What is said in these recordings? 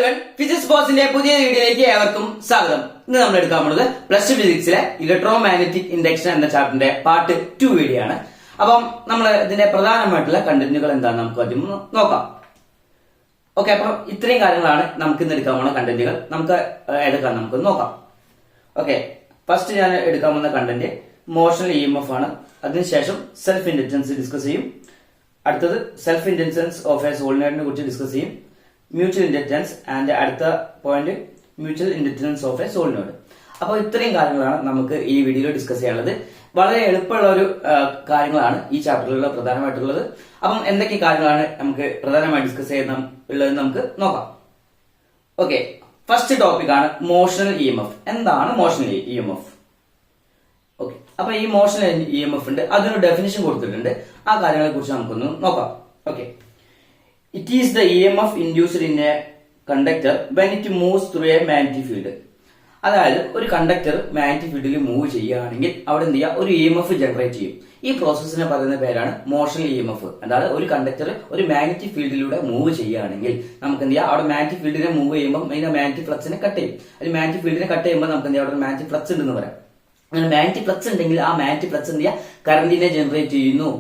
Everyone, physics ബോസിന്റെ പുതിയ വീഡിയോയിലേക്ക് ഏവർക്കും സ്വാഗതം. ഇന്ന് നമ്മൾ എടുക്കാൻ പോകുന്നത് പ്ലസ് ടു ഫിസിക്സിലെ ഇലക്ട്രോ മാഗ്നറ്റിക് ഇൻഡക്ഷൻ എന്ന ചാപ്റ്ററിന്റെ പാർട്ട് 2 വീഡിയോ ആണ്. അപ്പം നമ്മൾ ഇതിന്റെ പ്രധാനമായിട്ടുള്ള കണ്ടന്റുകൾ എന്താണെന്ന് നമുക്ക് ആദ്യം നോക്കാം. ഓക്കെ, അപ്പം ഇത്രയും കാര്യങ്ങളാണ് നമുക്ക് ഇന്ന് എടുക്കാൻ പോകുന്ന കണ്ടന്റുകൾ. നമുക്ക് എടുക്കാൻ നമുക്ക് നോക്കാം. ഓക്കെ, ഫസ്റ്റ് ഞാൻ എടുക്കാൻ പോകുന്ന കണ്ടന്റ് മോഷണൽ EMF ആണ്. അതിനുശേഷം സെൽഫ് ഇൻഡക്റ്റൻസ് ഡിസ്കസ് ചെയ്യും. അടുത്തത് സെൽഫ് ഇൻഡക്റ്റൻസ് ഓഫ് എ സോളിനോയിഡിനെ കുറിച്ച് ഡിസ്കസ് ചെയ്യും. മ്യൂച്വൽ ഇൻഡക്റ്റൻസ് ആൻഡ് അടുത്ത point mutual inductance of a solenoid. അപ്പോൾ ഇത്രയും കാര്യങ്ങളാണ് നമുക്ക് ഈ വീഡിയോയിൽ ഡിസ്കസ് ചെയ്യാനുള്ളത്. വളരെ എളുപ്പമുള്ള ഒരു കാര്യങ്ങളാണ് ഈ ചാപ്റ്ററിലുള്ള പ്രധാനമായിട്ടുള്ളത്. അപ്പം എന്തൊക്കെ കാര്യങ്ങളാണ് നമുക്ക് പ്രധാനമായി ഡിസ്കസ് ചെയ്യുന്നത് നമുക്ക് നോക്കാം. ഓക്കെ, ഫസ്റ്റ് ടോപ്പിക് ആണ് മോഷണൽ EMF. എന്താണ് മോഷണൽ EMF? ഓക്കെ, അപ്പൊ ഈ മോഷണൽ EMF ഉണ്ട്, അതിനൊരു ഡെഫിനിഷൻ കൊടുത്തിട്ടുണ്ട്. ആ കാര്യങ്ങളെ കുറിച്ച് നമുക്കൊന്ന് നോക്കാം. Okay, it is the EMF induced in a conductor when it moves through a magnetic field. അതായത് ഒരു കണ്ടക്ടർ മാഗ്നറ്റിക് ഫീൽഡിൽ മൂവ് ചെയ്യുകയാണെങ്കിൽ അവിടെ എന്ത് ചെയ്യുക, ഒരു EMF ജനറേറ്റ് ചെയ്യും. ഈ പ്രോസസ്സിനെ പറയുന്ന പേരാണ് മോഷണൽ EMF. അതായത് ഒരു കണ്ടക്ടർ ഒരു മാഗ്നറ്റിക് ഫീൽഡിലൂടെ മൂവ് ചെയ്യുകയാണെങ്കിൽ നമുക്ക് എന്ത് ചെയ്യാം, അവിടെ മാഗ്നറ്റിക് ഫീൽഡിനെ മൂവ് ചെയ്യുമ്പോൾ അതിന്റെ മാഗ്നറ്റിക് ഫ്ലക്സിനെ കട്ട് ചെയ്യും. അത് മാഗ്നറ്റിക് ഫീൽഡിനെ കട്ട് ചെയ്യുമ്പോൾ നമുക്ക് എന്ത് ചെയ്യാം, അവിടെ മാഗ്നറ്റിക് ഫ്ലക്സ് ഉണ്ടെന്ന് പറയാം. അങ്ങനെ മാഗ്നറ്റിക് ഫ്ലക്സ് ഉണ്ടെങ്കിൽ ആ മാഗ്നറ്റിക് ഫ്ലക്സ് എന്ത് ചെയ്യുക, കറന്റിനെ ജനറേറ്റ് ചെയ്യുന്നു.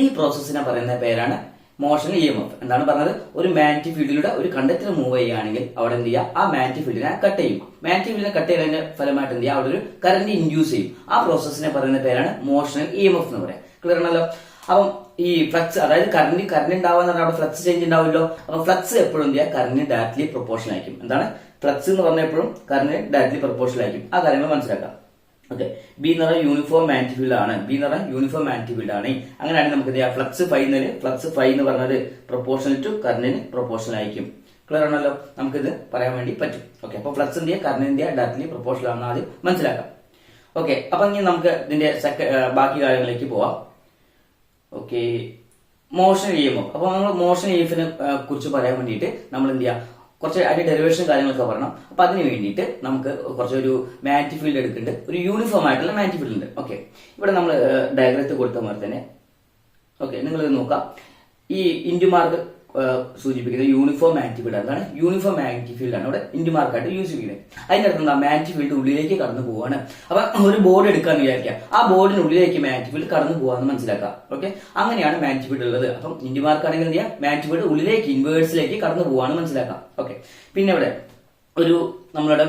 ഈ പ്രോസസ്സിനെ പറയുന്ന പേരാണ് മോഷണൽ EMF. എന്താണ് പറഞ്ഞത്, ഒരു മാഗ്നറ്റിക് ഫീൽഡിലൂടെ ഒരു കണ്ടക്ടർ മൂവ് ചെയ്യുകയാണെങ്കിൽ അവിടെ എന്ത് ചെയ്യുക, ആ മാഗ്നറ്റിക് ഫീൽഡിനെ കട്ട് ചെയ്യും. മാഗ്നറ്റിക് ഫീൽഡിനെ കട്ട് ചെയ്യുന്നതിന്റെ ഫലമായിട്ട് എന്ത് ചെയ്യുക, അവിടെ ഒരു കറന്റ് ഇൻഡ്യൂസ് ചെയ്യും. ആ പ്രോസസ്സിനെ പറയുന്ന പേരാണ് മോഷണൽ EMF എന്ന് പറയാം. ക്ലിയർ ആണല്ലോ? അപ്പം ഈ ഫ്ലക്സ്, അതായത് കറന്റ് ഉണ്ടാവുക എന്ന് പറഞ്ഞാൽ അവിടെ ഫ്ലക്സ് ചേഞ്ച് ഉണ്ടാവുമല്ലോ. അപ്പൊ ഫ്ലക്സ് എപ്പോഴും എന്ത് ചെയ്യുക, കറന്റിന് ഡയറക്ട്ലി പ്രൊപ്പോർഷണൽ ആയിരിക്കും. എന്താണ് ഫ്ലക്സ് എന്ന് പറഞ്ഞാൽ എപ്പോഴും കറന്റിന് ഡയറക്ട്ലി പ്രൊപ്പോർഷണൽ ആയിരിക്കും. ആ കാര്യങ്ങൾ മനസ്സിലാക്കാം. ഓക്കെ, ബി എന്ന് പറഞ്ഞാൽ യൂണിഫോം മാഗ്നറ്റിക് ഫീൽഡ് ആണ്. ബി എന്ന് പറഞ്ഞാൽ യൂണിഫോം മാഗ്നറ്റിക് ഫീൽഡ് ആണ്. അങ്ങനെയാണെങ്കിൽ നമുക്ക് എന്ത് ചെയ്യാം, ഫ്ലക്സ് ഫൈ എന്ന് പറഞ്ഞത് പ്രൊപ്പോർഷണൽ ടു കറന്റിന് പ്രൊപ്പോർഷണൽ ആയിരിക്കും. ക്ലിയർ ആണല്ലോ? നമുക്കിത് പറയാൻ വേണ്ടി പറ്റും. ഓക്കെ, അപ്പൊ ഫ്ലക്സ് എന്ത് ചെയ്യുക, കറന്റ് എന്ത് ചെയ്യുക, ഡയറക്ട്ലി പ്രൊപ്പോർഷണൽ ആണെന്ന് ആദ്യം മനസ്സിലാക്കാം. ഓക്കെ, അപ്പൊ ഇനി നമുക്ക് ഇതിന്റെ ബാക്കി കാര്യങ്ങളിലേക്ക് പോവാം. Okay, motional EMF. അപ്പൊ നമ്മൾ മോഷണൽ EMFനെ കുറിച്ച് പറയാൻ വേണ്ടിയിട്ട് നമ്മൾ എന്ത് ചെയ്യുക, കുറച്ച് അതിന്റെ ഡെറിവേഷൻ കാര്യങ്ങളൊക്കെ പറയണം. അപ്പൊ അതിന് വേണ്ടിയിട്ട് നമുക്ക് കുറച്ചൊരു മാഗ്നറ്റിക് ഫീൽഡ് എടുക്കുന്നുണ്ട്, ഒരു യൂണിഫോം ആയിട്ടുള്ള മാഗ്നറ്റിക് ഫീൽഡ് ഉണ്ട്. ഓക്കെ, ഇവിടെ നമ്മൾ ഡയഗ്രത്തിൽ കൊടുത്ത മാതിരി തന്നെ ഓക്കെ നിങ്ങൾ നോക്കാം. ഈ ഇൻഡുമാർക്ക് സൂചിപ്പിക്കുന്നത് യൂണിഫോം മാഗ്നറ്റിക് ഫീൽഡ്. അതാണ് യൂണിഫോം മാഗ്നറ്റിക് ഫീൽഡ് ആണ് ഇവിടെ ഇൻഡുമാർക്കായിട്ട് യൂസ് ചെയ്യുന്നത്. അതിന്റെ അടുത്ത് എന്താ, മാഗ്നറ്റിക് ഫീൽഡ് ഉള്ളിലേക്ക് കടന്നു പോവാണ്. അപ്പൊ ഒരു ബോർഡ് എടുക്കാന്ന് വിചാരിക്കാം, ആ ബോർഡിനുള്ളിലേക്ക് മാഗ്നറ്റിക് ഫീൽഡ് കടന്നു പോവാന്ന് മനസ്സിലാക്കാം. ഓക്കെ, അങ്ങനെയാണ് മാഗ്നറ്റിക് ഫീൽഡ് ഉള്ളത്. അപ്പം ഇൻഡുമാർക്കാണെങ്കിൽ എന്ത് ചെയ്യാം, മാഗ്നറ്റിക് ഫീൽഡ് ഉള്ളിലേക്ക് ഇൻവേഴ്സിലേക്ക് കടന്നു പോവാന്ന് മനസ്സിലാക്കാം. ഓക്കെ, പിന്നെ ഇവിടെ ഒരു നമ്മളുടെ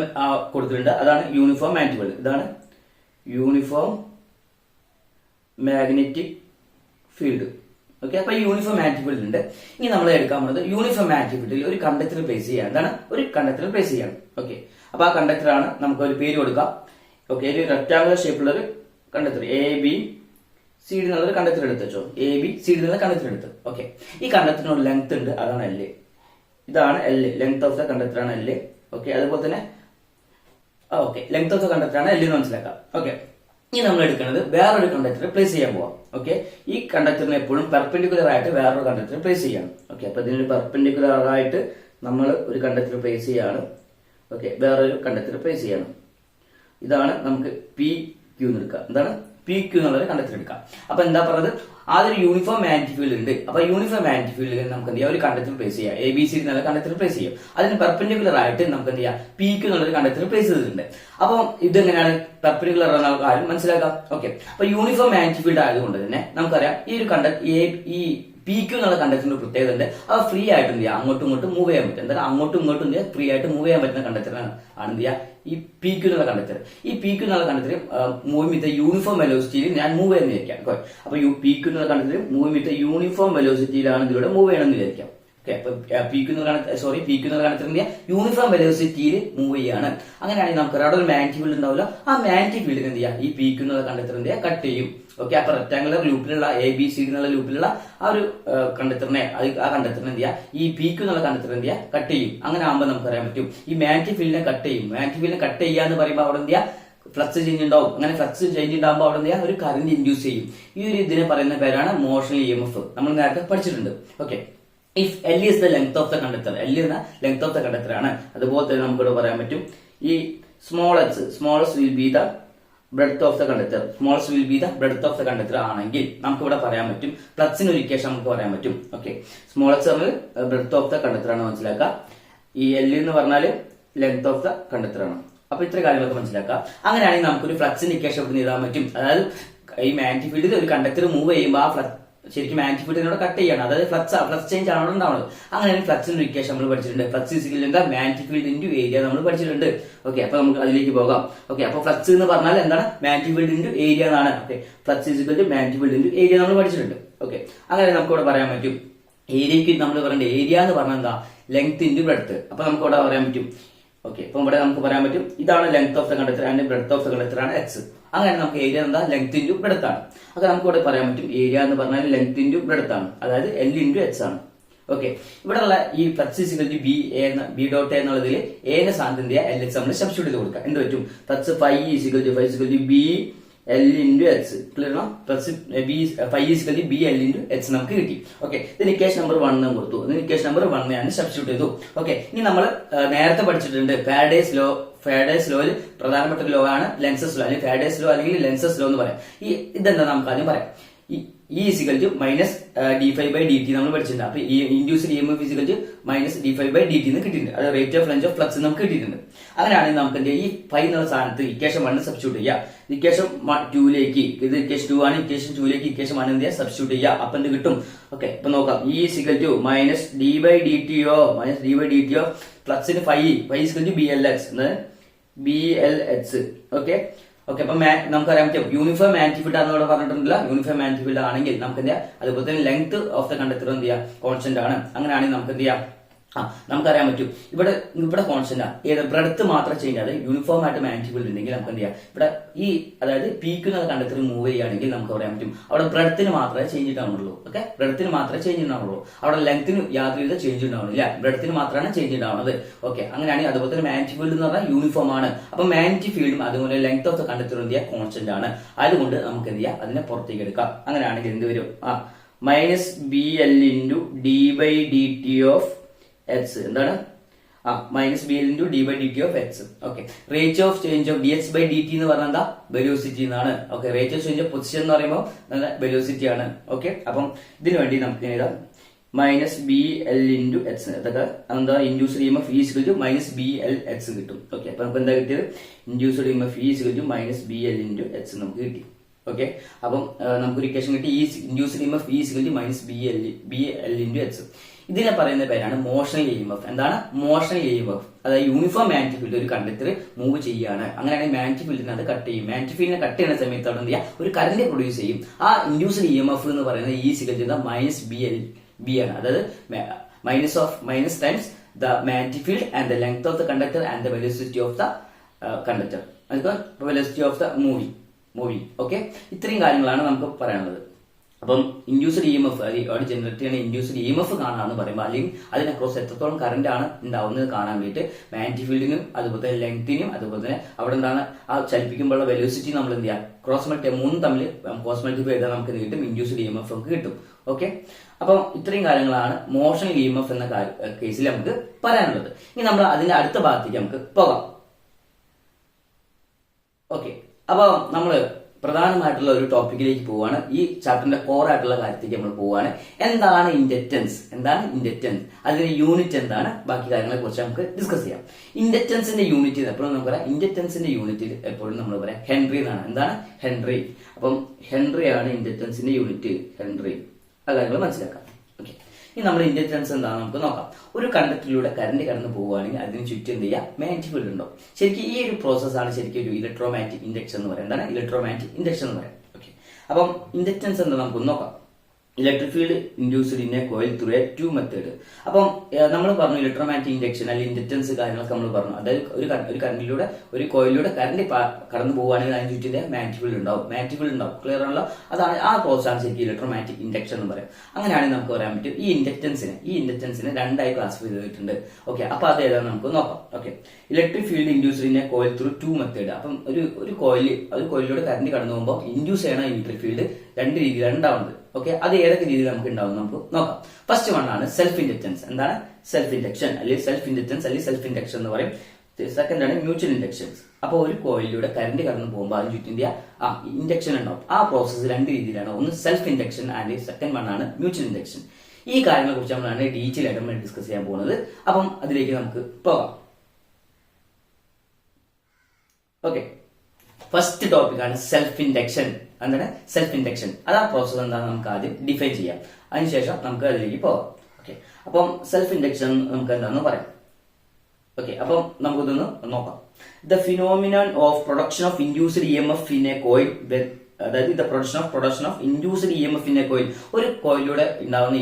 കൊടുത്തിട്ടുണ്ട്, അതാണ് യൂണിഫോം മാഗ്നറ്റിക് ഫീൽഡ്. ഇതാണ് യൂണിഫോം മാഗ്നറ്റിക് ഫീൽഡ്. ഓക്കെ, അപ്പൊ യൂണിഫോം മാഗ്നറ്റിക് ഫീൽഡ് ഉണ്ട്. ഇനി നമ്മൾ എടുക്കാൻ പോകുന്നത് യൂണിഫോം മാഗ്നറ്റിക് ഫീൽഡിൽ ഒരു കണ്ടക്ടർ പ്ലേസ് ചെയ്യാം. എന്താണ്, ഒരു കണ്ടക്ടർ പ്ലേസ് ചെയ്യണം. ഓക്കെ, അപ്പൊ ആ കണ്ടക്ടറാണ്, നമുക്ക് ഒരു പേര് കൊടുക്കാം. ഓക്കെ, ഒരു റെക്ടാങ്കുലർ ഷേപ്പുള്ള ഒരു കണ്ടക്ടർ ABCD എന്നുള്ളൊരു കണ്ടക്ടർ എടുത്ത് വെച്ചോ. ABCD എന്നുള്ള കണ്ടക്ടർ എടുത്ത്. ഓക്കെ, ഈ കണ്ടക്ടറിന് ഒരു ലെങ്ത് ഉണ്ട്, അതാണ് L. ഇതാണ് L, length of the conductor ആണ് L. ഓക്കെ, അതുപോലെ തന്നെ okay length of the conductor ആണ് L എന്ന് മനസ്സിലാക്കാം. ഓക്കെ, ഇനി നമ്മൾ എടുക്കുന്നത് വേറൊരു കണ്ടക്ടർ പ്ലേസ് ചെയ്യാൻ പോവാം. ഓക്കെ, ഈ കണ്ടക്ടറിന് എപ്പോഴും പെർപെൻഡിക്കുലർ ആയിട്ട് വേറൊരു കണ്ടക്ടർ പ്ലേസ് ചെയ്യണം. ഓക്കെ, അപ്പൊ ഇതിന് പെർപെൻഡിക്കുലർ ആയിട്ട് നമ്മൾ ഒരു കണ്ടക്ടർ പ്ലേസ് ചെയ്യാണ്. ഓക്കെ, വേറൊരു കണ്ടക്ടർ പ്ലേസ് ചെയ്യണം. ഇതാണ് നമുക്ക് PQ എന്ന് എടുക്കാം. എന്താണ് PQ എന്നുള്ളൊരു കണ്ടക്ടർ എടുക്കാം. അപ്പൊ എന്താ പറഞ്ഞത്, ആദ്യം യൂണിഫോം മാഗ്നറ്റിക് ഫീൽഡ് ഉണ്ട്. അപ്പൊ യൂണിഫോം മാഗ്നറ്റിക് ഫീൽഡിൽ നമുക്ക് എന്ത് ചെയ്യാം, ഒരു കണ്ടക്ടർ പ്ലേസ് ചെയ്യാം. ABCD എന്നുള്ള കണ്ടക്ടർ പ്ലേസ് ചെയ്യും. അതിന് പെർപെൻഡിക്കുലർ ആയിട്ട് നമുക്ക് എന്ത് ചെയ്യാം, PQ എന്നുള്ളൊരു കണ്ടക്ടർ പ്ലേസ് ചെയ്തിട്ടുണ്ട്. അപ്പൊ ഇതെങ്ങനെയാണ് പെർപെൻഡിക്കുലർ എന്ന കാര്യം മനസ്സിലാക്കാം. ഓക്കെ, അപ്പൊ യൂണിഫോം മാഗ്നറ്റിക് ഫീൽഡ് ആയതുകൊണ്ട് തന്നെ നമുക്കറിയാം ഈ ഒരു ഈ PQ എന്നുള്ള കണ്ടക്ടറിന്റെ പ്രത്യേകത ഉണ്ട്, അത് ഫ്രീ ആയിട്ട് എന്ത് ചെയ്യാം, അങ്ങോട്ടും ഇങ്ങോട്ടും മൂവ് ചെയ്യാൻ പറ്റും. എന്തായാലും അങ്ങോട്ടും ഇങ്ങോട്ടും എന്ത് ചെയ്യാം, ഫ്രീ ആയിട്ട് മൂവ് ചെയ്യാൻ പറ്റുന്ന കണ്ടക്ടറാണ് എന്ത് ചെയ്യുക, ഈ PQ എന്നുള്ള കണ്ടക്ടർ. ഈ PQ എന്നുള്ള കണ്ടക്ടർ മൂവിംഗ് വിത്ത് യൂണിഫോം വെലോസിറ്റിയിൽ ഞാൻ മൂവ് ചെയ്യുന്ന വിചാരിക്കാം. അപ്പൊ PQ എന്നുള്ള കണ്ടക്ടർ മൂവിംഗ് വിത്ത് യൂണിഫോം വെലോസിറ്റിയിലാണ് ഇതിലൂടെ മൂവ് ചെയ്യണമെന്ന് വിചാരിക്കാം. ഓക്കെ, അപ്പൊ PQ എന്നുള്ള കണ്ടക്ടറിന്റെ യൂണിഫോം വെലോസിറ്റിയിൽ മൂവ് ചെയ്യാണ്. അങ്ങനെയാണെങ്കിൽ നമുക്ക് അവിടെ ഒരു മാഗ്നറ്റിക് ഫീൽഡ് ഉണ്ടാവില്ല. ആ മാഗ്നറ്റിക് ഫീൽഡിന് എന്ത് ചെയ്യാം, ഈ PQ എന്നുള്ള കണ്ടക്ടറിന്റെ കട്ട് ചെയ്യും. ഓക്കെ, അപ്പൊ റെക്ടാങ്കുലർ ലൂപ്പിലുള്ള ABCD എന്നുള്ള ലൂപ്പിലുള്ള ആ ഒരു കണ്ടക്ടറിനെ ആ കണ്ടക്ടറിനെ എന്ത് ചെയ്യാം, ഈ PQ എന്നുള്ള കണ്ടക്ടർ എന്ത് ചെയ്യാം, കട്ട് ചെയ്യും. അങ്ങനെ ആകുമ്പോൾ നമുക്ക് അറിയാൻ പറ്റും ഈ മാഗ്നറ്റിക് ഫീൽഡിനെ കട്ട് ചെയ്യും. മാഗ്നറ്റിക് ഫീൽഡിനെ കട്ട് ചെയ്യാന്ന് പറയുമ്പോൾ അവിടെ എന്ത് ചെയ്യാം, ഫ്ലക്സ് ചേഞ്ച് ഉണ്ടാവും. അങ്ങനെ ഫ്ലക്സ് ചേഞ്ച് ഉണ്ടാകുമ്പോൾ അവിടെ എന്ത് ചെയ്യാം, ഒരു കറന്റ് ഇൻഡ്യൂസ് ചെയ്യും. ഈ ഒരു ഇതിനെ പറയുന്ന പേരാണ് മോഷണൽ EMF. നമ്മൾ നേരത്തെ പഠിച്ചിട്ടുണ്ട്. Okay, if L is the length of the conductor, L എന്ന ലെങ്ത് ഓഫ് ദ കണ്ടക്ടർ ആണ്. അതുപോലെ തന്നെ നമുക്കിവിടെ പറയാൻ പറ്റും ഈ smallest will be the breadth of the conductor, smallest will be the breadth of the conductor ആണെങ്കിൽ നമുക്ക് ഇവിടെ പറയാൻ പറ്റും, ഫ്ലക്സിന് ഒരു ഇക്വേഷൻ നമുക്ക് പറയാൻ പറ്റും. Okay, smallest breadth of the conductor ആണ് മനസ്സിലാക്കുക. ഈ എൽ എന്ന് പറഞ്ഞാൽ ലെങ്ത് ഓഫ് ദ കണ്ടക്ടർ ആണ്. അപ്പൊ ഇത്ര കാര്യങ്ങളൊക്കെ മനസ്സിലാക്കാം. അങ്ങനെയാണെങ്കിൽ നമുക്കൊരു ഫ്ലക്സിന്റെ ഇക്വേഷൻ ഇവിടെ എഴുതാൻ പറ്റും. അതായത് ഈ മാഗ്നറ്റിക് ഫീൽഡിൽ ഒരു കണ്ടക്ടർ മൂവ് ചെയ്യുമ്പോൾ ആ ഫ്ലക്സ് ശരിക്കും മാഗ്നറ്റിക് ഫീൽഡിനോട് കട്ട് ചെയ്യണം. അതായത് ഫ്ലക്സ് ചേഞ്ച് ആണോ ഉണ്ടാവുന്നത്. അങ്ങനെയാണ് ഫ്ലക്സിന്റെ ഇക്വേഷൻ നമ്മൾ പഠിച്ചിട്ടുണ്ട്. Flux equal to magnetic field into area നമ്മൾ പഠിച്ചിട്ടുണ്ട്. ഓക്കെ, അപ്പൊ നമുക്ക് അതിലേക്ക് പോകാം. ഓക്കെ, അപ്പൊ ഫ്ലക്സ് എന്ന് പറഞ്ഞാൽ എന്താണ്? മാഗ്നറ്റിക് ഫീൽഡ് ഇൻറ്റു ഏരിയ എന്നാണ്. Okay, flux equal to magnetic field into area നമ്മൾ പഠിച്ചിട്ടുണ്ട്. ഓക്കെ, അങ്ങനെ നമുക്ക് ഇവിടെ പറയാൻ പറ്റും. ഏരിയക്ക് നമ്മൾ പറയേണ്ട ഏരിയ എന്ന് പറഞ്ഞാൽ എന്താ? Length into breadth. അപ്പൊ നമുക്ക് ഇവിടെ പറയാൻ പറ്റും. ഓക്കെ, അപ്പൊ ഇവിടെ നമുക്ക് പറയാൻ പറ്റും ഇതാണ് length of the conductor and breadth of the conductor ആണ് എക്സ്. അങ്ങനെ നമുക്ക് ഏരിയ എന്താ? ലെങ്ത് ഇൻറ്റു ബ്രെഡ്ത്ത് ആണ്. അത് നമുക്ക് ഇവിടെ പറയാൻ പറ്റും ഏരിയ എന്ന് പറഞ്ഞാൽ ലെങ്ത് ഇൻറ്റു ബ്രെഡ്ത്ത് ആണ്. അതായത് എൽ ഇൻറ്റു എച്ച് ആണ്. ഓക്കെ, ഇവിടെയുള്ള ഈ flux equal to B dot എന്നുള്ളതിൽ എന്റെ സ്ഥാനത്തിന്റെ എൽ എച്ച് നമ്മൾ സബ്സ്റ്റിറ്റ്യൂട്ട് ചെയ്ത് കൊടുക്കാം. എന്ത് പറ്റും? Flux phi equal to B L into H. Clear ആണോ? Plus B phi equal to B L into H നമുക്ക് കിട്ടി. ഓക്കെ, ഇതിന് ഇക്വേഷൻ നമ്പർ 1 കൊടുത്തു. ഇതിന് ഇക്വേഷൻ നമ്പർ 1 ഞാൻ സബ്സ്റ്റിറ്റ്യൂട്ട് ചെയ്തു. ഓക്കെ, ഇനി നമ്മൾ നേരത്തെ പഠിച്ചിട്ടുണ്ട് ഫാരഡേസ് ലോയിൽ പ്രധാനപ്പെട്ട ലോ ആണ് ലെൻസസ് ലോ, അല്ലെങ്കിൽ ഫാരഡേസ് ലോ അല്ലെങ്കിൽ ലെൻസസ് ലോ എന്ന് പറയാം. ഇതെന്താ നമുക്ക് ആദ്യം പറയാം. E equal to minus d∅dt നമ്മൾ പഠിച്ചിട്ടുണ്ട്. അപ്പൊ ഈ induced EMF equal to minus d∅dt എന്ന് കിട്ടിയിട്ടുണ്ട്. അത് rate of change of flux നമുക്ക് കിട്ടിയിട്ടുണ്ട്. അങ്ങനെയാണെങ്കിൽ നമുക്ക് ഈ ഫൈ എന്നുള്ള സ്ഥാനത്ത് ഇക്വേഷൻ 1 സബ്സ്റ്റിറ്റ്യൂട്ട് ചെയ്യാം. ഇക്വേഷൻ 2ലേക്ക് ഇത് ഇക്വേഷൻ 2 ആണ്. ഇക്വേഷൻ 2ലേക്ക് ഇക്വേഷൻ 1 എന്ത് ചെയ്യാം? സബ്സ്റ്റിറ്റ്യൂട്ട് ചെയ്യാം. അപ്പൊ എന്ത് കിട്ടും? ഓക്കെ, ഇപ്പൊ നോക്കാം. E equal to minus d∅dt of ഫ്ലക്സിന് phi equal to BLH. Okay, അപ്പൊ നമുക്കറിയാൻ പറ്റും യൂണിഫോം മാഗ്നറ്റിക് ഫീൽഡ് ആണെന്ന് ഇവിടെ പറഞ്ഞിട്ടുണ്ടല്ലോ. യൂണിഫോം മാഗ്നറ്റിക് ഫീൽഡ് ആണെങ്കിൽ നമുക്ക് എന്ത് ചെയ്യാം? അതുപോലെ തന്നെ ലെങ്ത് ഓഫ് ദ കണ്ടക്ടർ എന്ത് ചെയ്യാം? കോൺസ്റ്റന്റ് ആണ്. അങ്ങനെയാണെങ്കിൽ നമുക്ക് എന്ത് ചെയ്യാം? നമുക്കറിയാൻ പറ്റും ഇവിടെ കോൺസ്റ്റന്റ് ആണ്. ഏത് ബ്രെഡ്ത്ത് മാത്രം ചേഞ്ച് ആണ്. യൂണിഫോം ആയിട്ട് മാഗ്നറ്റിക് ഫീൽഡ് ഉണ്ടെങ്കിൽ നമുക്ക് എന്ത് ചെയ്യാം? ഇവിടെ ഈ അതായത് പീക്ക് എന്ന കണ്ടക്ടർ മൂവ് ചെയ്യുകയാണെങ്കിൽ നമുക്ക് പറയാൻ പറ്റും അവിടെ ബ്രെഡ്ത്തിന് മാത്രമേ ചേഞ്ച് ഉണ്ടാവുള്ളൂ. ഓക്കെ, ബ്രെഡ്ത്തിന് മാത്രമേ ചേഞ്ച് ഉണ്ടാവുള്ളൂ. അവിടെ ലെങ്ത്തിന് യാതൊരുവിധ ചേഞ്ച് ഉണ്ടാവുന്നില്ല. ബ്രെഡ്ത്തിന് മാത്രമാണ് ചേഞ്ച് ഉണ്ടാവുന്നത്. ഓക്കെ, അങ്ങനെയാണെങ്കിൽ അതുപോലെ തന്നെ മാഗ്നറ്റിക് ഫീൽഡ് എന്ന് പറഞ്ഞാൽ യൂണിഫോം ആണ്. അപ്പൊ മാഗ്നറ്റിക് ഫീൽഡും അതുപോലെ ലെങ്ത് ഓഫ് ദ കണ്ടക്ടർ എന്ത് ചെയ്യാം? കോൺസ്റ്റന്റ് ആണ്. അതുകൊണ്ട് നമുക്ക് എന്ത് ചെയ്യാം? അതിനെ പുറത്തേക്ക് എടുക്കാം. അങ്ങനെയാണെങ്കിൽ എന്ത് വരും? Minus BL into d/dt of H എന്താണ്? Minus BL into d/dt of H. Okay, rate of change of dh/dt എന്ന് പറഞ്ഞാൽ എന്താ? വെലോസിറ്റി എന്നാണ്. Okay, rate of change of position എന്ന് പറയുമ്പോൾ വെലോസിറ്റി ആണ്. ഓക്കെ, അപ്പം ഇതിനു വേണ്ടി നമുക്ക് എഴുതാം മൈനസ് BL ഇൻറ്റു എച്ച്. ഇതൊക്കെ എന്താ? Induced EMF equal to minus BLH കിട്ടും. ഓക്കെ, അപ്പൊ നമുക്ക് എന്താ കിട്ടിയത്? Induced EMF equal to minus BL into H നമുക്ക് കിട്ടി. ഓക്കെ, അപ്പം നമുക്കൊരു ഇക്വേഷൻ കിട്ടി. Induced EMF equal to minus BL into H. ഇതിനെ പറയുന്ന പേരാണ് മോഷണൽ EMF. എന്താണ് മോഷണൽ EMF? അതായത് യൂണിഫോം മാഗ്നറ്റിക് ഫീൽഡ് ഒരു കണ്ടക്ടർ മൂവ് ചെയ്യാണ്. അങ്ങനെയാണെങ്കിൽ മാഗ്നറ്റിക് ഫീൽഡിനെ അത് കട്ട് ചെയ്യും. മാഗ്നറ്റിക് ഫീൽഡിനെ കട്ട് ചെയ്യുന്ന സമയത്ത് അവിടെ എന്ത് ചെയ്യുക? ഒരു കറന്റ് പ്രൊഡ്യൂസ് ചെയ്യും. ആ ഇൻഡ്യൂസ്ഡ് EMF എന്ന് പറയുന്നത് ഈക്വൽ മൈനസ് B ആണ്. അതായത് minus times the magnetic field and the length of the conductor and the velocity of the conductor, velocity of the moving. Okay, ഇത്രയും കാര്യങ്ങളാണ് നമുക്ക് പറയാനുള്ളത്. അപ്പം ഇൻഡ്യൂസ്ഡ് EMF അവിടെ ജനറേറ്റ് ചെയ്യുന്ന ഇൻഡ്യൂസ്ഡ് EMF കാണാമെന്ന് പറയുമ്പോൾ അല്ലെങ്കിൽ അതിന് അക്രോസ് എത്രത്തോളം കറന്റ് ആണ് ഉണ്ടാവുന്നത് കാണാൻ വേണ്ടിയിട്ട് മാഗ്നറ്റിക് ഫീൽഡിനും അതുപോലെ തന്നെ ലെങ്തിനും അതുപോലെ തന്നെ അവിടെ എന്താണ് ആ ചലിപ്പിക്കുമ്പോഴുള്ള വെലോസിറ്റി നമ്മൾ എന്ത് ചെയ്യാം? ക്രോസ് മൾട്ടിപ്ലൈ മൂന്നും തമ്മിൽ ക്രോസ് മൾട്ടിപ്ലൈ ചെയ്താൽ നമുക്ക് എന്ത് കിട്ടും? ഇൻഡ്യൂസ്ഡ് EMF നമുക്ക് കിട്ടും. ഓക്കെ, അപ്പം ഇത്രയും കാര്യങ്ങളാണ് മോഷണൽ EMF എന്ന കേസിൽ നമുക്ക് പറയാനുള്ളത്. ഇനി നമ്മൾ അതിന്റെ അടുത്ത ഭാഗത്തേക്ക് നമുക്ക് പോകാം. ഓക്കെ, അപ്പൊ നമ്മള് പ്രധാനമായിട്ടുള്ള ഒരു ടോപ്പിക്കിലേക്ക് പോവാണ്. ഈ ചാപ്റ്ററിന്റെ കോർ ആയിട്ടുള്ള കാര്യത്തേക്ക് നമ്മൾ പോവാണ്. എന്താണ് ഇൻഡക്റ്റൻസ്? അതിന്റെ യൂണിറ്റ് എന്താണ്? ബാക്കി കാര്യങ്ങളെ കുറിച്ച് നമുക്ക് ഡിസ്കസ് ചെയ്യാം. ഇൻഡക്റ്റൻസിന്റെ യൂണിറ്റ് എപ്പോഴും നമുക്ക് പറയാം. ഇൻഡക്റ്റൻസിന്റെ യൂണിറ്റിൽ എപ്പോഴും നമ്മൾ പറയാം ഹെൻറി എന്നാണ്. എന്താണ്? ഹെൻറി. അപ്പം ഹെൻറി ആണ് ഇൻഡക്റ്റൻസിന്റെ യൂണിറ്റ്. ഹെൻറി. ആ കാര്യങ്ങൾ മനസ്സിലാക്കാം. ഓക്കെ, ഇനി നമ്മൾ ഇൻഡക്റ്റൻസ് എന്താണെന്ന് നമുക്ക് നോക്കാം. ഒരു കണ്ടക്ടറിലൂടെ കറന്റ് കടന്നു പോവുകയാണെങ്കിൽ അതിന് ചുറ്റും എന്ത് ചെയ്യുക? മാഗ്നറ്റിക് ഫീൽഡ് ഉണ്ടാവും. ശരിക്കും ഈ ഒരു പ്രോസസ്സാണ് ശരിക്കും ഒരു ഇലക്ട്രോമാഗ്നറ്റിക് ഇൻഡക്ഷൻ എന്ന് പറയുന്നത്. എന്താണ് ഇലക്ട്രോമാഗ്നറ്റിക് ഇൻഡക്ഷൻ എന്ന് പറയാം. ഓക്കെ, അപ്പം ഇൻഡക്റ്റൻസ് എന്താ നമുക്ക് നോക്കാം. Electric field induced in a coil through A to method. അപ്പം നമ്മൾ പറഞ്ഞു ഇലക്ട്രോമാഗ്നറ്റിക് ഇൻഡക്ഷൻ അല്ലെങ്കിൽ ഇൻഡക്റ്റൻസ് കാര്യങ്ങളൊക്കെ നമ്മൾ പറഞ്ഞു. അതായത് ഒരു കറന്റിലൂടെ ഒരു കോയിലൂടെ കറന്റ് കടന്നു പോകുകയാണെങ്കിൽ അതിന് ചുറ്റിന്റെ മാഗ്നറ്റിക് ഫീൽഡ് ഉണ്ടാവും. ക്ലിയർ ആണല്ലോ? അതാണ് ആ പ്രോസസ്സാണ് ശരിക്കും ഇലക്ട്രോമാഗ്നറ്റിക് ഇൻഡക്ഷൻ എന്ന് പറയാം. അങ്ങനെയാണെങ്കിൽ നമുക്ക് പറയാൻ പറ്റും ഈ ഇൻഡക്റ്റൻസിനെ രണ്ടായി ക്ലാസിഫൈ ചെയ്തിട്ടുണ്ട്. ഓക്കെ, അപ്പൊ അത് ഏതാണ് നമുക്ക് നോക്കാം. Okay, electric field induced in a coil through to method. അപ്പം ഒരു കോയിലൂടെ കറന്റ് കടന്നു പോകുമ്പോൾ ഇൻഡ്യൂസ് ചെയ്യണ ഇലക്ട്രിക് ഫീൽഡ് രണ്ട് രീതിയിലാണ് ഉണ്ടാവുന്നത്. ഓക്കെ, അത് ഏതൊക്കെ രീതിയിൽ നമുക്ക് ഉണ്ടാവും നമുക്ക് നോക്കാം. ഫസ്റ്റ് വൺ ആണ് സെൽഫ് ഇൻഡക്റ്റൻസ്. എന്താണ് സെൽഫ് ഇൻഡക്ഷൻ അല്ലെങ്കിൽ സെൽഫ് ഇൻഡക്റ്റൻസ് അല്ലെങ്കിൽ സെൽഫ് ഇൻഡക്ഷൻ എന്ന് പറയും. സെക്കൻഡ് ആണ് മ്യൂച്വൽ ഇൻഡക്ഷൻസ്. അപ്പോൾ ഒരു കോയിലൂടെ കറന്റ് കടന്നു പോകുമ്പോൾ അതിന് ചുറ്റിന്റെ ഇൻഡക്ഷൻ ഉണ്ടാവും. ആ പ്രോസസ്സ് രണ്ട് രീതിയിലാണ്. ഒന്ന് self induction and second one ആണ് മ്യൂച്വൽ ഇൻഡക്ഷൻ. ഈ കാര്യങ്ങളെ കുറിച്ച് നമ്മളാണ് ഡീറ്റെയിൽ ആയിട്ട് നമ്മൾ ഡിസ്കസ് ചെയ്യാൻ പോകുന്നത്. അപ്പം അതിലേക്ക് നമുക്ക് പോകാം. ഓക്കെ, ഫസ്റ്റ് ടോപ്പിക്കാണ് സെൽഫ് ഇൻഡക്ഷൻ. എന്താണ് സെൽഫ് ഇൻഡക്ഷൻ? അത് ആ പ്രോസസ് എന്താണെന്ന് നമുക്ക് ആദ്യം ഡിഫൈൻ ചെയ്യാം. അതിനുശേഷം നമുക്ക് അതിലേക്ക് പോകാം. ഓക്കെ, അപ്പം സെൽഫ് ഇൻഡക്ഷൻ നമുക്ക് എന്താണെന്ന് പറയാം. ഓക്കെ, അപ്പം നമുക്കിതൊന്ന് നോക്കാം. The phenomenon of production of induced EMF in a coil, അതായത് the production of induced EMF in a coil, ഒരു കോയിലൂടെ ഉണ്ടാവുന്ന